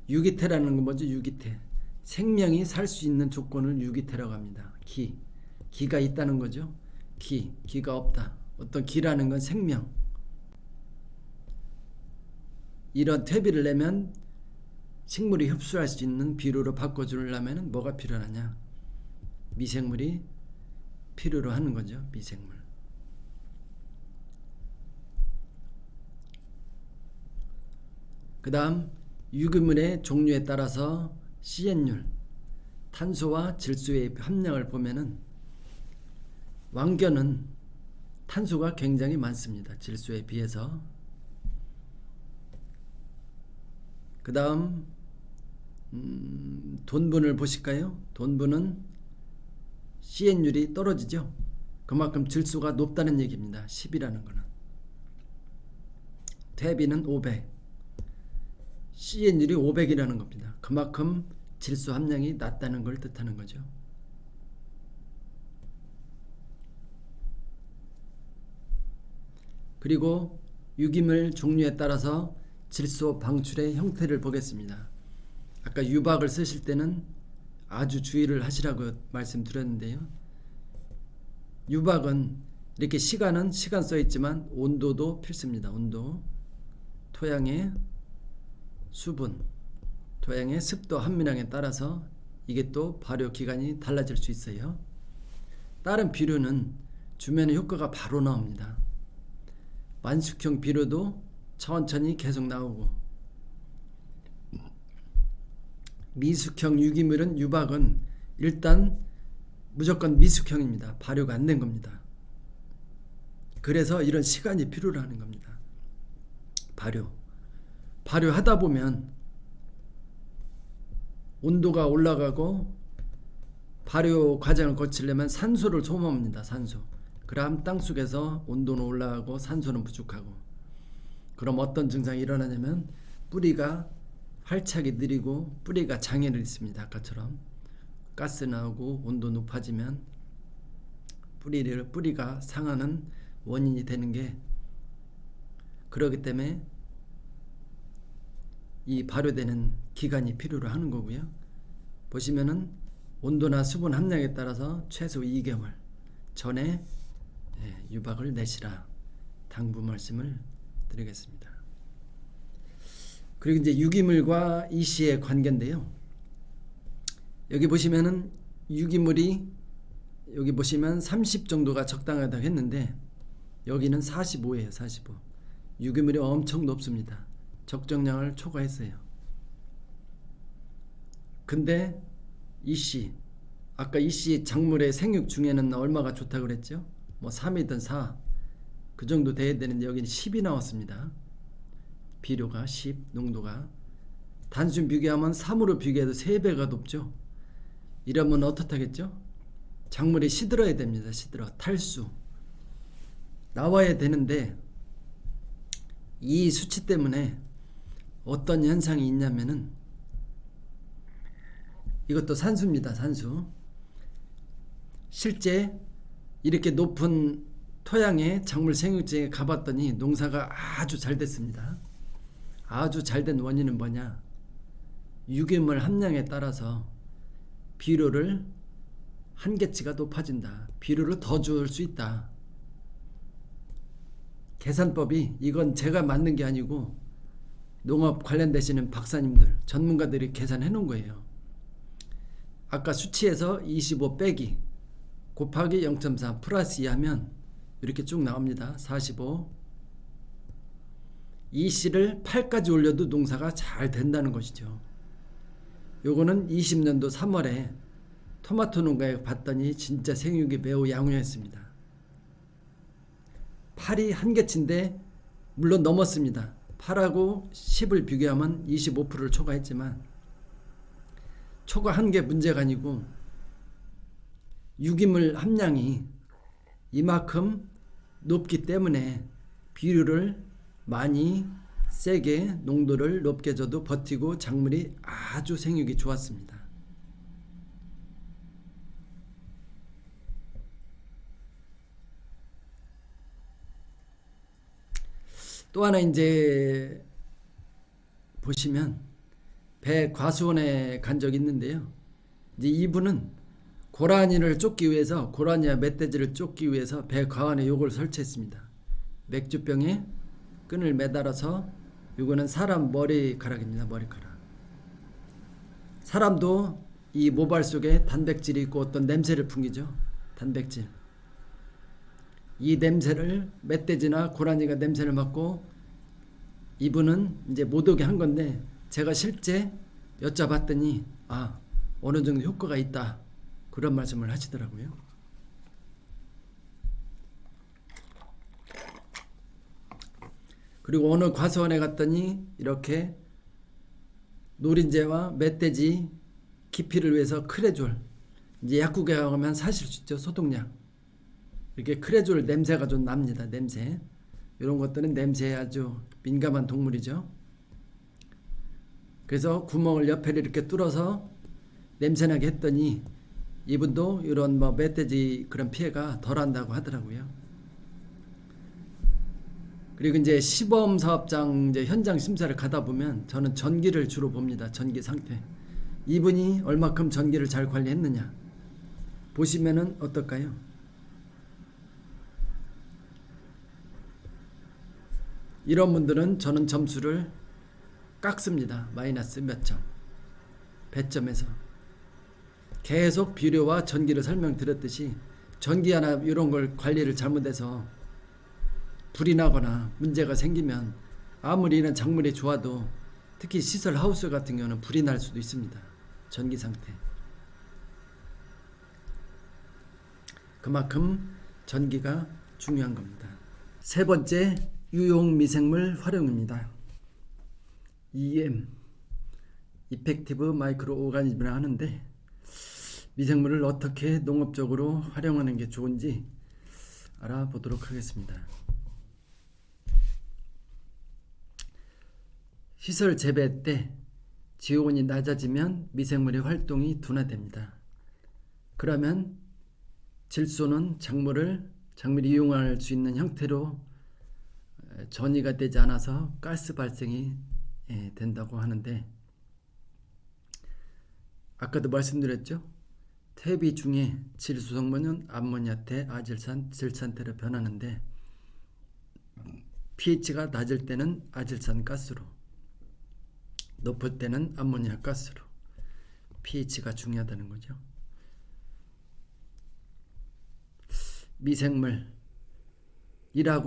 유기태라는 건 뭐죠? 유기태. 생명이 살 수 있는 조건을 유기태라고 합니다. 기가 있다는 거죠. 기가 없다. 어떤 기라는 건 생명. 이런 퇴비를 내면 식물이 흡수할 수 있는 비료로 바꿔주려면 뭐가 필요하냐? 미생물이 필요로 하는 거죠. 미생물. 그 다음 유기물의 종류에 따라서 CN율, 탄소와 질소의 함량을 보면은 왕견은 탄소가 굉장히 많습니다. 질소에 비해서. 그 다음 돈분을 보실까요? 돈분은 CN율이 떨어지죠. 그만큼 질소가 높다는 얘기입니다. 10이라는 거는. 퇴비는 500, CN율이 500이라는 겁니다. 그만큼 질소 함량이 낮다는 걸 뜻하는 거죠. 그리고 유기물 종류에 따라서 질소 방출의 형태를 보겠습니다. 아까 유박을 쓰실 때는 아주 주의를 하시라고 말씀드렸는데요. 유박은 이렇게 시간은 시간 써 있지만 온도도 필수입니다. 온도, 토양의 수분, 토양의 습도 함유량에 따라서 이게 또 발효 기간이 달라질 수 있어요. 다른 비료는 주면의 효과가 바로 나옵니다. 만숙형 비료도 천천히 계속 나오고, 미숙형 유기물은 유박은 일단 무조건 미숙형입니다. 발효가 안 된 겁니다. 그래서 이런 시간이 필요로 하는 겁니다. 발효하다 보면 온도가 올라가고 발효 과정을 거치려면 산소를 소모합니다. 산소. 그럼 땅속에서 온도는 올라가고 산소는 부족하고, 그럼 어떤 증상이 일어나냐면 뿌리가 활착이 느리고 뿌리가 장애를 있습니다. 아까처럼 가스 나오고 온도 높아지면 뿌리가 상하는 원인이 되는 게, 그렇기 때문에 이 발효되는 기간이 필요로 하는 거고요. 보시면은 온도나 수분 함량에 따라서 최소 2개월 전에 유박을 내시라 당부 말씀을 드리겠습니다. 그리고 이제 유기물과 이씨의 관계인데요. 여기 보시면은 유기물이 여기 보시면 30 정도가 적당하다고 했는데 여기는 45예요. 45. 유기물이 엄청 높습니다. 적정량을 초과했어요. 근데 이씨, 아까 이씨 작물의 생육 중에는 얼마가 좋다고 그랬죠? 뭐 3이든 4, 그 정도 돼야 되는데 여기는 10이 나왔습니다. 비료가 10, 농도가. 단순 비교하면 3으로 비교해도 3배가 높죠. 이러면 어떻다겠죠? 작물이 시들어야 됩니다. 탈수 나와야 되는데 이 수치 때문에 어떤 현상이 있냐면은, 이것도 산수입니다. 산수. 실제 이렇게 높은 토양에 작물 생육지에 가봤더니 농사가 아주 잘 됐습니다. 아주 잘 된 원인은 뭐냐? 유기물 함량에 따라서 비료를 한계치가 높아진다. 비료를 더 줄 수 있다. 계산법이, 이건 제가 만든 게 아니고 농업 관련되시는 박사님들, 전문가들이 계산해 놓은 거예요. 아까 수치에서 25 빼기 곱하기 0.3 플러스 2 하면 이렇게 쭉 나옵니다. 45. EC를 8까지 올려도 농사가 잘 된다는 것이죠. 요거는 20년도 3월에 토마토 농가에 봤더니 진짜 생육이 매우 양호했습니다. 8이 한계치인데 물론 넘었습니다. 8하고 10을 비교하면 25%를 초과했지만 초과한 게 문제가 아니고 유기물 함량이 이만큼 높기 때문에 비료를 많이 세게 농도를 높게 줘도 버티고 작물이 아주 생육이 좋았습니다. 또 하나 이제 보시면 배 과수원에 간 적이 있는데요. 이제 이분은 고라니를 쫓기 위해서, 고라니와 멧돼지를 쫓기 위해서 배 과원에 요걸 설치했습니다. 맥주병에 끈을 매달아서, 요거는 사람 머리카락입니다. 머리카락. 사람도 이 모발 속에 단백질이 있고 어떤 냄새를 풍기죠. 단백질. 이 냄새를 멧돼지나 고라니가 냄새를 맡고 이분은 이제 못 오게 한 건데, 제가 실제 여쭤봤더니 어느 정도 효과가 있다, 그런 말씀을 하시더라고요. 그리고 어느 과수원에 갔더니 이렇게 노린재와 멧돼지 기피를 위해서 크레졸, 이제 약국에 가면 사실 수 있죠. 소독약. 이렇게 크레졸 냄새가 좀 납니다. 냄새. 이런 것들은 냄새에 아주 민감한 동물이죠. 그래서 구멍을 옆에 이렇게 뚫어서 냄새나게 했더니 이분도 이런 멧돼지 그런 피해가 덜한다고 하더라고요. 그리고 이제 시범 사업장 이제 현장 심사를 가다 보면 저는 전기를 주로 봅니다. 전기 상태. 이분이 얼마큼 전기를 잘 관리했느냐 보시면은 어떨까요? 이런 분들은 저는 점수를 깎습니다. 마이너스 몇 점, 배점에서. 계속 비료와 전기를 설명드렸듯이 전기 하나 이런 걸 관리를 잘못해서 불이 나거나 문제가 생기면 아무리 이런 작물이 좋아도 특히 시설 하우스 같은 경우는 불이 날 수도 있습니다. 전기 상태. 그만큼 전기가 중요한 겁니다. 세 번째, 유용 미생물 활용입니다. EM, 이펙티브 마이크로 오가니즘이라 하는데, 미생물을 어떻게 농업적으로 활용하는 게 좋은지 알아보도록 하겠습니다. 시설 재배 때 지온이 낮아지면 미생물의 활동이 둔화됩니다. 그러면 질소는 작물이 이용할 수 있는 형태로 전이가 되지 않아서 가스 발생이 된다고 하는데, 아까도 말씀드렸죠. 퇴비 중에 질소 성분은 암모니아태, 아질산, 질산태로 변하는데 pH가 낮을 때는 아질산 가스로, 높을 때는 암모니아 가스로 pH가 중요하다는 거죠. 미생물이라고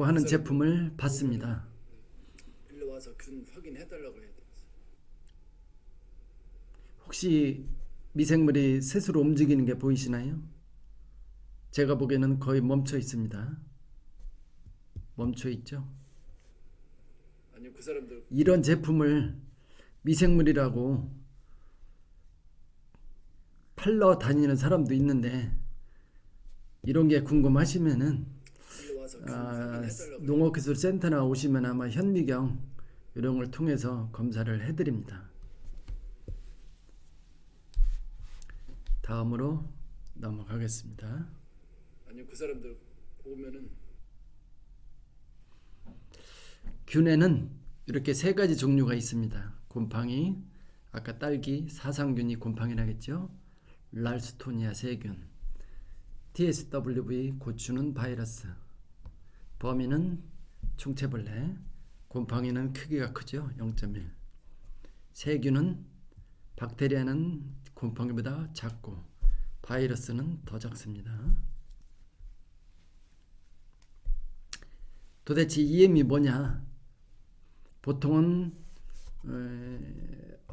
하는 제품을 봤습니다. 일로 와서 균 확인해달라고 해야 돼. 혹시 미생물이 스스로 움직이는 게 보이시나요? 제가 보기에는 거의 멈춰 있습니다. 멈춰 있죠? 아니요, 그 사람들 이런 제품을 미생물이라고 팔러 다니는 사람도 있는데, 이런 게 궁금하시면은 일로 와서 균 확인해달라고 농업기술센터나 오시면 아마 현미경 이런 걸 통해서 검사를 해드립니다. 다음으로 넘어가겠습니다. 아니요, 그 사람들 보면은 균에는 이렇게 세 가지 종류가 있습니다. 곰팡이, 아까 딸기, 사상균이 곰팡이라겠죠. 랄스토니아 세균, TSWV 고추는 바이러스, 범인은 총체벌레, 곰팡이는 크기가 크죠. 0.1. 세균은 박테리아는 곰팡이보다 작고 바이러스는 더 작습니다. 도대체 EM이 뭐냐? 보통은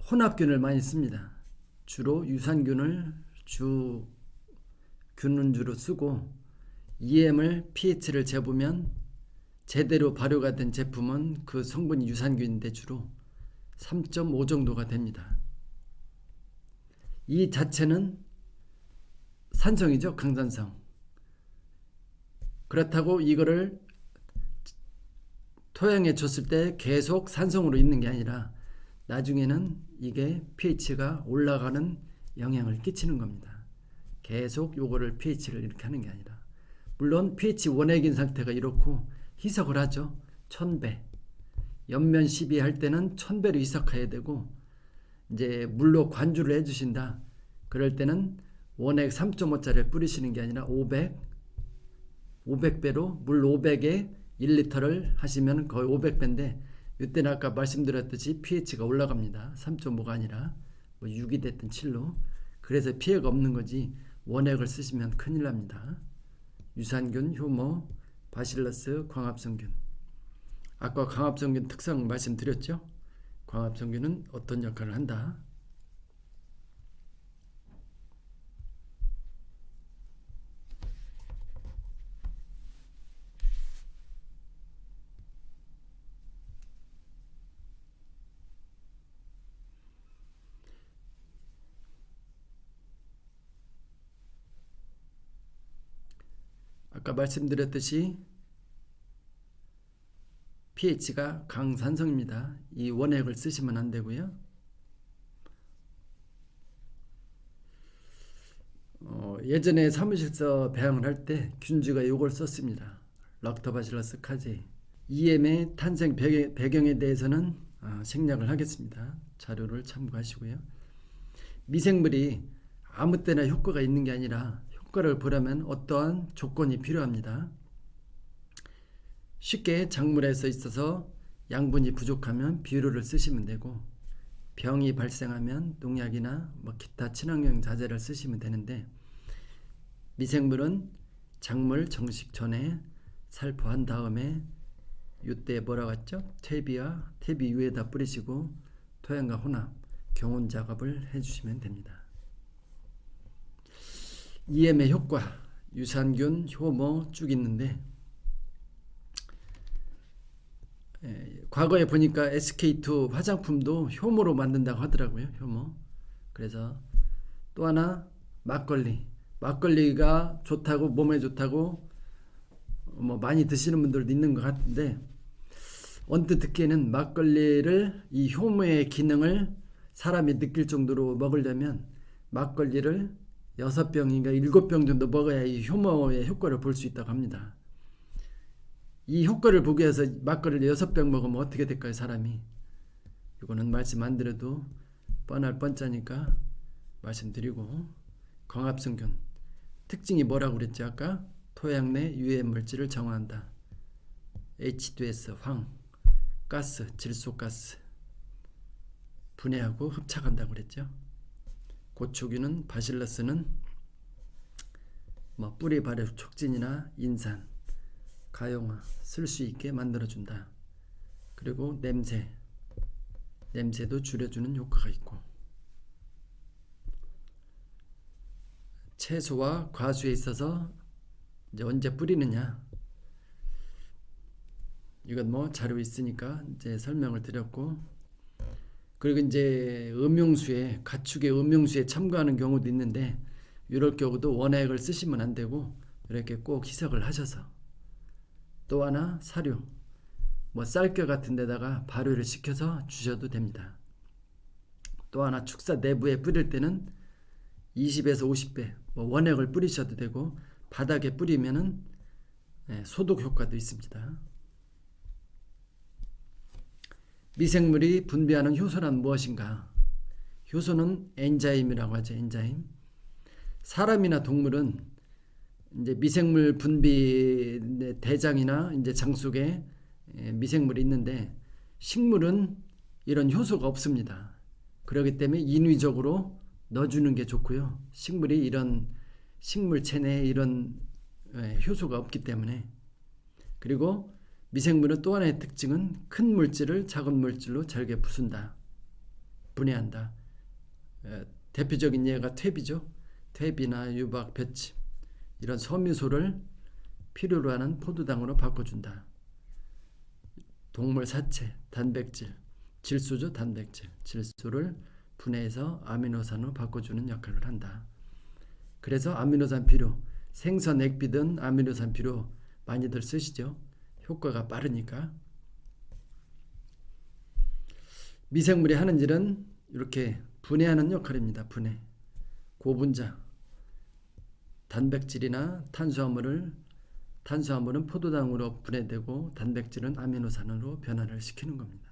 혼합균을 많이 씁니다. 주로 유산균을 균은주로 쓰고, EM을 pH를 재보면 제대로 발효가 된 제품은 그 성분이 유산균인데 주로 3.5 정도가 됩니다. 이 자체는 산성이죠. 강산성. 그렇다고 이거를 토양에 줬을 때 계속 산성으로 있는 게 아니라 나중에는 이게 pH가 올라가는 영향을 끼치는 겁니다. 계속 요거를 pH를 이렇게 하는 게 아니라, 물론 pH 원액인 상태가 이렇고 희석을 하죠. 1000배 옆면 12 할 때는 1000배로 희석해야 되고, 이제 물로 관주를 해주신다 그럴 때는 원액 3.5짜리를 뿌리시는 게 아니라 500배로 물 500에 1리터를 하시면 거의 500배인데, 이때는 아까 말씀드렸듯이 pH가 올라갑니다. 3.5가 아니라 뭐 6이 됐든 7로. 그래서 피해가 없는 거지, 원액을 쓰시면 큰일 납니다. 유산균, 효모, 바실러스, 광합성균. 아까 광합성균 특성 말씀드렸죠. 광합성균은 어떤 역할을 한다. 아까 말씀드렸듯이 pH가 강산성입니다. 이 원액을 쓰시면 안 되고요. 예전에 사무실서 배양을 할 때 균주가 이걸 썼습니다. 락토바실러스 카제이. EM의 탄생 배경에 대해서는 생략을 하겠습니다. 자료를 참고하시고요. 미생물이 아무 때나 효과가 있는 게 아니라 효과를 보려면 어떠한 조건이 필요합니다. 쉽게 작물에서 있어서 양분이 부족하면 비료를 쓰시면 되고, 병이 발생하면 농약이나 뭐 기타 친환경 자재를 쓰시면 되는데, 미생물은 작물 정식 전에 살포한 다음에 이때 뭐라고 했죠? 퇴비와 퇴비유에다 뿌리시고 토양과 혼합, 경운 작업을 해주시면 됩니다. EM의 효과, 유산균, 효모 쭉 있는데, 과거에 보니까 SK2 화장품도 효모로 만든다고 하더라고요. 효모. 그래서 또 하나 막걸리가 좋다고, 몸에 좋다고 뭐 많이 드시는 분들도 있는 것 같은데, 언뜻 듣기에는 막걸리를, 이 효모의 기능을 사람이 느낄 정도로 먹으려면 막걸리를 6병인가 7병 정도 먹어야 이 효모의 효과를 볼 수 있다고 합니다. 이 효과를 보기 위해서 막걸리를 6병 먹으면 어떻게 될까요, 사람이? 이거는 말씀 안 드려도 뻔할 뻔짜니까 말씀드리고, 광합성균 특징이 뭐라고 그랬지 아까? 토양 내 유해 물질을 정화한다. H2S, 황, 가스, 질소가스 분해하고 흡착한다고 그랬죠. 고초균은, 바실러스는 뭐 뿌리 발효 촉진이나 인산, 가용화, 쓸 수 있게 만들어준다. 그리고 냄새도 줄여주는 효과가 있고, 채소와 과수에 있어서 이제 언제 뿌리느냐, 이건 뭐 자료 있으니까 이제 설명을 드렸고, 그리고 이제 음용수에, 가축의 음용수에 첨가하는 경우도 있는데, 이럴 경우도 원액을 쓰시면 안 되고 이렇게 꼭 희석을 하셔서, 또 하나 사료, 뭐 쌀겨 같은 데다가 발효를 시켜서 주셔도 됩니다. 또 하나 축사 내부에 뿌릴 때는 20에서 50배 뭐 원액을 뿌리셔도 되고, 바닥에 뿌리면은 소독 효과도 있습니다. 미생물이 분비하는 효소란 무엇인가? 효소는 엔자임이라고 하죠. 엔자임. 사람이나 동물은 이제 미생물 분비 대장이나 이제 장 속에 미생물이 있는데, 식물은 이런 효소가 없습니다. 그렇기 때문에 인위적으로 넣어주는 게 좋고요. 식물이 이런 식물 체내에 이런 효소가 없기 때문에. 그리고 미생물은 또 하나의 특징은 큰 물질을 작은 물질로 잘게 부순다, 분해한다. 대표적인 예가 퇴비죠. 퇴비나 유박, 볏짚 이런 섬유소를 필요로 하는 포도당으로 바꿔준다. 동물 사체, 단백질, 질소죠. 단백질, 질소를 분해해서 아미노산으로 바꿔주는 역할을 한다. 그래서 아미노산 비료, 생선 액비든 아미노산 비료 많이들 쓰시죠. 효과가 빠르니까. 미생물이 하는 일은 이렇게 분해하는 역할입니다. 분해. 고분자, 단백질이나 탄수화물은 포도당으로 분해되고 단백질은 아미노산으로 변화를 시키는 겁니다.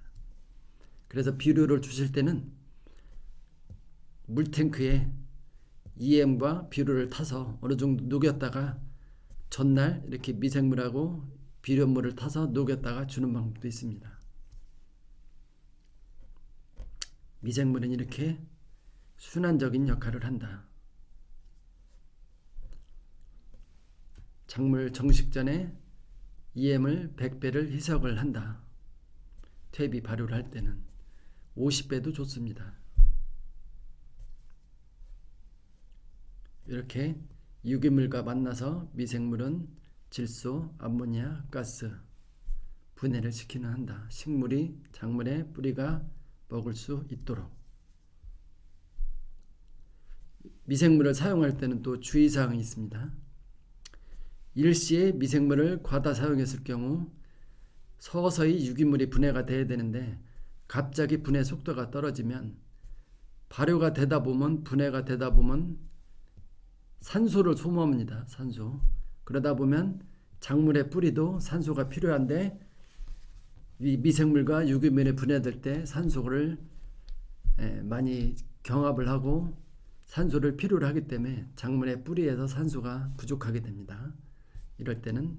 그래서 비료를 주실 때는 물탱크에 EM과 비료를 타서 어느 정도 녹였다가 전날 이렇게 미생물하고 비료물을 타서 녹였다가 주는 방법도 있습니다. 미생물은 이렇게 순환적인 역할을 한다. 작물 정식 전에 EM을 100배를 희석을 한다. 퇴비 발효를 할 때는 50배도 좋습니다. 이렇게 유기물과 만나서 미생물은 질소, 암모니아, 가스 분해를 시키는 한다. 식물이 작물의 뿌리가 먹을 수 있도록. 미생물을 사용할 때는 또 주의사항이 있습니다. 일시에 미생물을 과다 사용했을 경우 서서히 유기물이 분해가 돼야 되는데 갑자기 분해 속도가 떨어지면 발효가 되다 보면 분해가 되다 보면 산소를 소모합니다. 산소. 그러다 보면 작물의 뿌리도 산소가 필요한데 이 미생물과 유기물이 분해될 때 산소를 많이 경합을 하고 산소를 필요로 하기 때문에 작물의 뿌리에서 산소가 부족하게 됩니다. 이럴 때는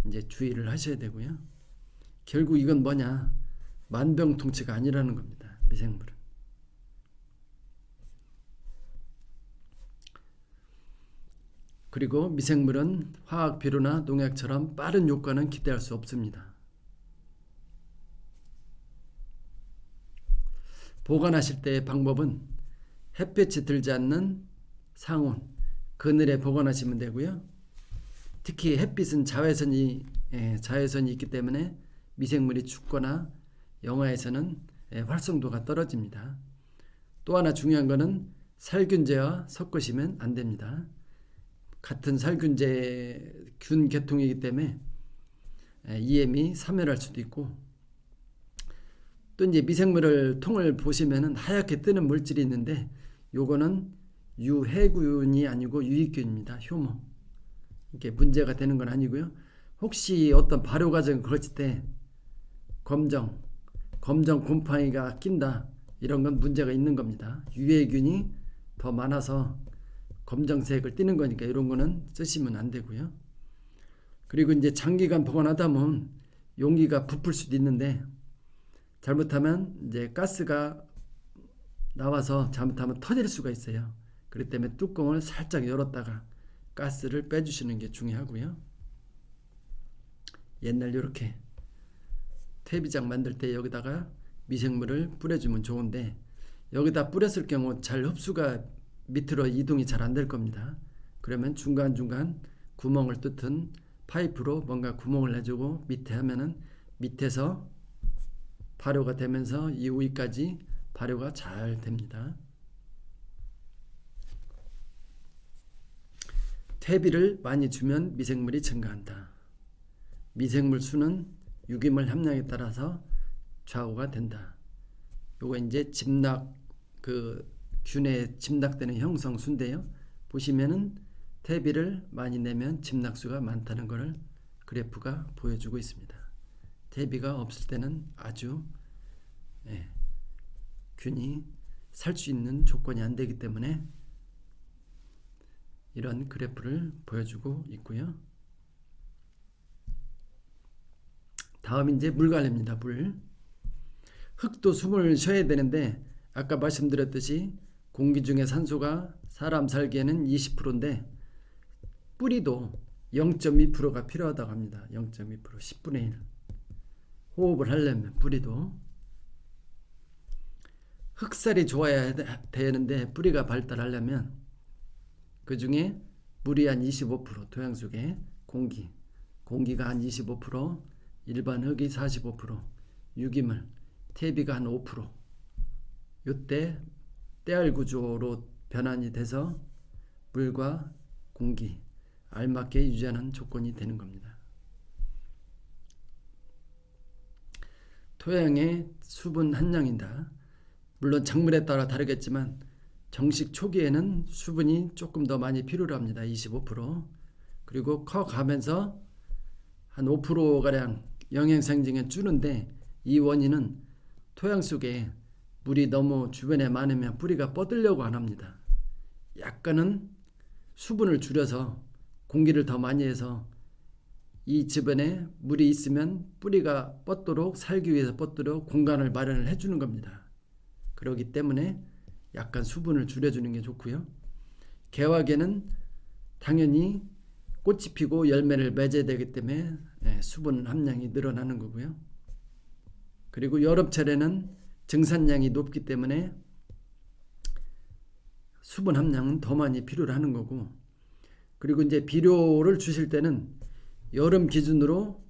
이제 주의를 하셔야 되고요. 결국 이건 뭐냐? 만병통치가 아니라는 겁니다. 미생물은. 그리고 미생물은 화학 비료나 농약처럼 빠른 효과는 기대할 수 없습니다. 보관하실 때의 방법은 햇볕이 들지 않는 상온, 그늘에 보관하시면 되고요. 특히 햇빛은 자외선이 있기 때문에 미생물이 죽거나 영하에서는 활성도가 떨어집니다. 또 하나 중요한 것은 살균제와 섞으시면 안 됩니다. 같은 살균제 균 계통이기 때문에 EM이 사멸할 수도 있고, 또 이제 미생물을 통을 보시면은 하얗게 뜨는 물질이 있는데 요거는 유해균이 아니고 유익균입니다. 효모. 이게 문제가 되는 건 아니고요. 혹시 어떤 발효 과정을 거칠 때 검정 곰팡이가 낀다, 이런 건 문제가 있는 겁니다. 유해균이 더 많아서 검정색을 띠는 거니까 이런 거는 쓰시면 안 되고요. 그리고 이제 장기간 보관하다 보면 용기가 부풀 수도 있는데 잘못하면 이제 가스가 나와서 잘못하면 터질 수가 있어요. 그렇기 때문에 뚜껑을 살짝 열었다가 가스를 빼주시는 게 중요하고요. 옛날 이렇게 퇴비장 만들 때 여기다가 미생물을 뿌려주면 좋은데 여기다 뿌렸을 경우 잘 흡수가 밑으로 이동이 잘 안 될 겁니다. 그러면 중간중간 구멍을 뚫든 파이프로 뭔가 구멍을 내주고 밑에 하면은 밑에서 발효가 되면서 이 위까지 발효가 잘 됩니다. 퇴비를 많이 주면 미생물이 증가한다. 미생물 수는 유기물 함량에 따라서 좌우가 된다. 요거 이제 집락, 균에 집락되는 형성수인데요. 보시면은 퇴비를 많이 내면 집락수가 많다는 것을 그래프가 보여주고 있습니다. 퇴비가 없을 때는 아주 균이 살 수 있는 조건이 안 되기 때문에 이런 그래프를 보여주고 있고요. 다음 이제 물 관리입니다. 물. 흙도 숨을 쉬어야 되는데 아까 말씀드렸듯이 공기 중에 산소가 사람 살기에는 20%인데 뿌리도 0.2%가 필요하다고 합니다. 0.2%, 10분의 1. 호흡을 하려면 뿌리도. 흑살이 좋아야 되는데 뿌리가 발달하려면 그 중에 물이 한 25%, 토양 속에 공기가 한 25%, 일반 흙이 45%, 유기물, 퇴비가 한 5%. 요때 떼알 구조로 변환이 돼서 물과 공기 알맞게 유지하는 조건이 되는 겁니다. 토양의 수분 함량이다. 물론 작물에 따라 다르겠지만 정식 초기에는 수분이 조금 더 많이 필요로 합니다. 25%. 그리고 커가면서 한 5%가량 영양생성이 줄는데 이 원인은 토양 속에 물이 너무 주변에 많으면 뿌리가 뻗으려고 안 합니다. 약간은 수분을 줄여서 공기를 더 많이 해서 이 주변에 물이 있으면 뿌리가 뻗도록 살기 위해서 뻗도록 공간을 마련을 해주는 겁니다. 그렇기 때문에 약간 수분을 줄여주는 게 좋고요. 개화기는 당연히 꽃이 피고 열매를 맺어야 되기 때문에 수분 함량이 늘어나는 거고요. 그리고 여름철에는 증산량이 높기 때문에 수분 함량은 더 많이 필요로 하는 거고, 그리고 이제 비료를 주실 때는 여름 기준으로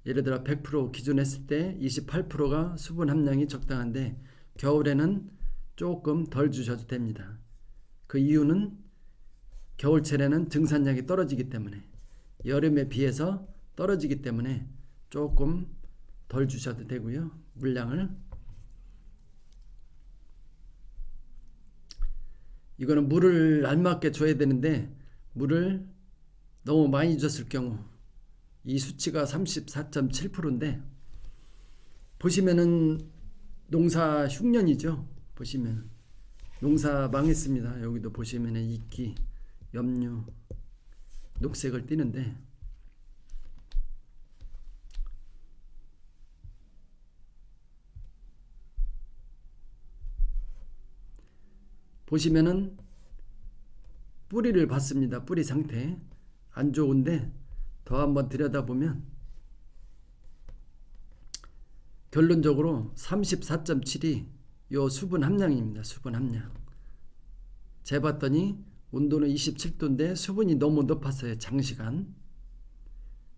예를 들어 100% 기준 했을 때 28%가 수분 함량이 적당한데 겨울에는 조금 덜 주셔도 됩니다. 그 이유는 겨울철에는 증산량이 떨어지기 때문에, 여름에 비해서 떨어지기 때문에 조금 덜 주셔도 되고요. 물량을. 이거는 물을 알맞게 줘야 되는데 물을 너무 많이 줬을 경우 이 수치가 34.7%인데 보시면은 농사 흉년이죠. 보시면 농사 망했습니다. 여기도 보시면은 이끼, 염류, 녹색을 띠는데 보시면은 뿌리를 봤습니다. 뿌리 상태 안 좋은데 더 한번 들여다보면 결론적으로 34.7이 요 수분 함량입니다. 수분 함량. 재봤더니 온도는 27도인데 수분이 너무 높았어요. 장시간.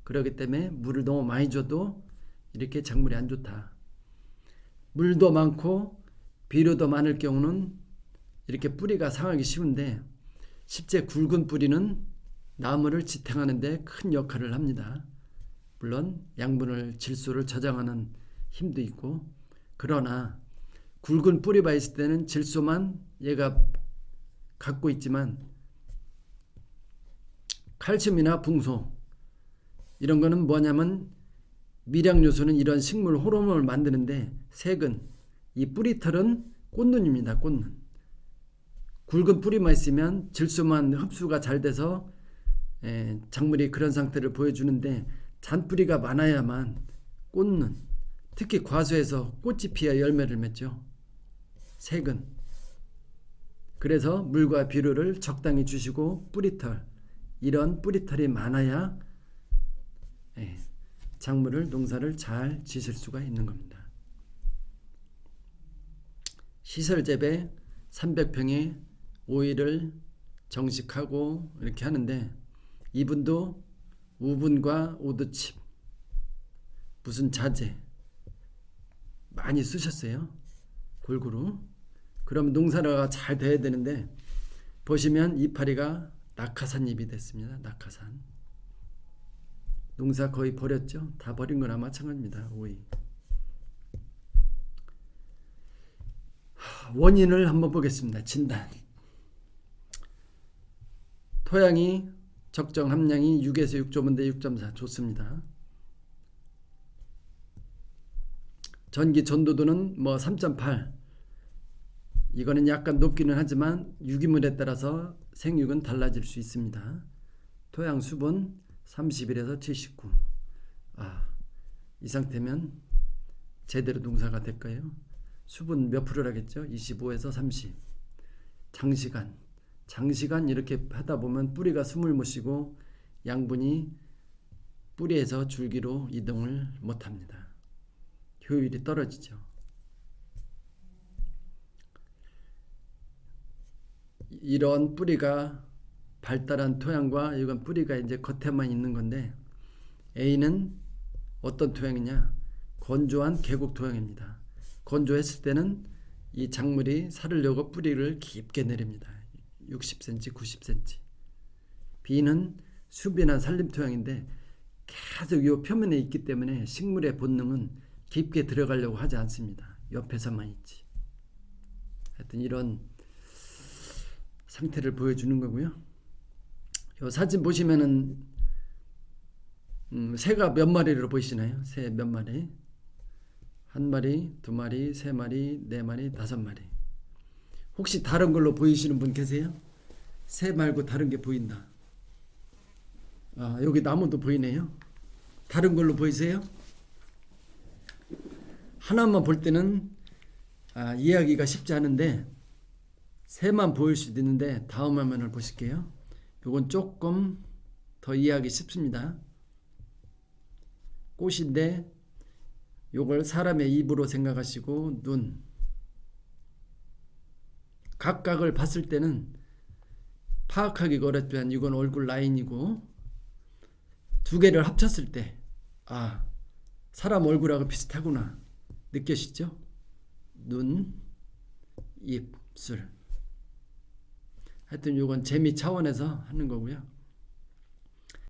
그렇기 때문에 물을 너무 많이 줘도 이렇게 작물이 안 좋다. 물도 많고 비료도 많을 경우는 이렇게 뿌리가 상하기 쉬운데 실제 굵은 뿌리는 나무를 지탱하는 데 큰 역할을 합니다. 물론 양분을 질소를 저장하는 힘도 있고, 그러나 굵은 뿌리가 있을 때는 질소만 얘가 갖고 있지만 칼슘이나 붕소 이런 거는 뭐냐면 미량 요소는 이런 식물 호르몬을 만드는데 색은 이 뿌리털은 꽃눈입니다. 꽃눈. 굵은 뿌리만 있으면 질소만 흡수가 잘 돼서 작물이 그런 상태를 보여주는데 잔뿌리가 많아야만 꽃눈, 특히 과수에서 꽃이 피어 열매를 맺죠. 색은. 그래서 물과 비료를 적당히 주시고 뿌리털, 이런 뿌리털이 많아야 작물을 농사를 잘 지실 수가 있는 겁니다. 시설 재배 300평에 오일을 정식하고 이렇게 하는데 이분도 우분과 오드칩 무슨 자재 많이 쓰셨어요. 골고루. 그럼 농사가 잘 돼야 되는데 보시면 이파리가 낙하산 잎이 됐습니다. 낙하산. 농사 거의 버렸죠. 다 버린 거나 마찬가지입니다. 오이. 원인을 한번 보겠습니다. 진단. 토양이 적정 함량이 6에서 6.5대 6.4 좋습니다. 전기 전도도는 뭐 3.8. 이거는 약간 높기는 하지만 유기물에 따라서 생육은 달라질 수 있습니다. 토양 수분 31에서 79. 이 상태면 제대로 농사가 될까요? 수분 몇 프로라겠죠? 25에서 30. 장시간 이렇게 하다 보면 뿌리가 숨을 못 쉬고 양분이 뿌리에서 줄기로 이동을 못합니다. 효율이 떨어지죠. 이런 뿌리가 발달한 토양과 이건 뿌리가 이제 겉에만 있는 건데 A는 어떤 토양이냐? 건조한 계곡 토양입니다. 건조했을 때는 이 작물이 살으려고 뿌리를 깊게 내립니다. 60cm, 90cm. B는 수변한 산림토양인데 계속 이 표면에 있기 때문에 식물의 본능은 깊게 들어가려고 하지 않습니다. 옆에서만 있지. 하여튼 이런 상태를 보여주는 거고요. 이 사진 보시면은 새가 몇 마리로 보이시나요? 새 몇 마리? 한 마리, 두 마리, 세 마리, 네 마리, 다섯 마리. 혹시 다른 걸로 보이시는 분 계세요? 새 말고 다른 게 보인다. 아, 여기 나무도 보이네요. 다른 걸로 보이세요? 하나만 볼 때는 이해하기가 쉽지 않은데 새만 보일 수도 있는데 다음 화면을 보실게요. 이건 조금 더 이해하기 쉽습니다. 꽃인데 요걸 사람의 입으로 생각하시고 눈 각각을 봤을 때는 파악하기가 어렵지만 이건 얼굴 라인이고 두 개를 합쳤을 때 사람 얼굴하고 비슷하구나 느껴지죠? 눈, 입술. 하여튼 이건 재미 차원에서 하는 거고요.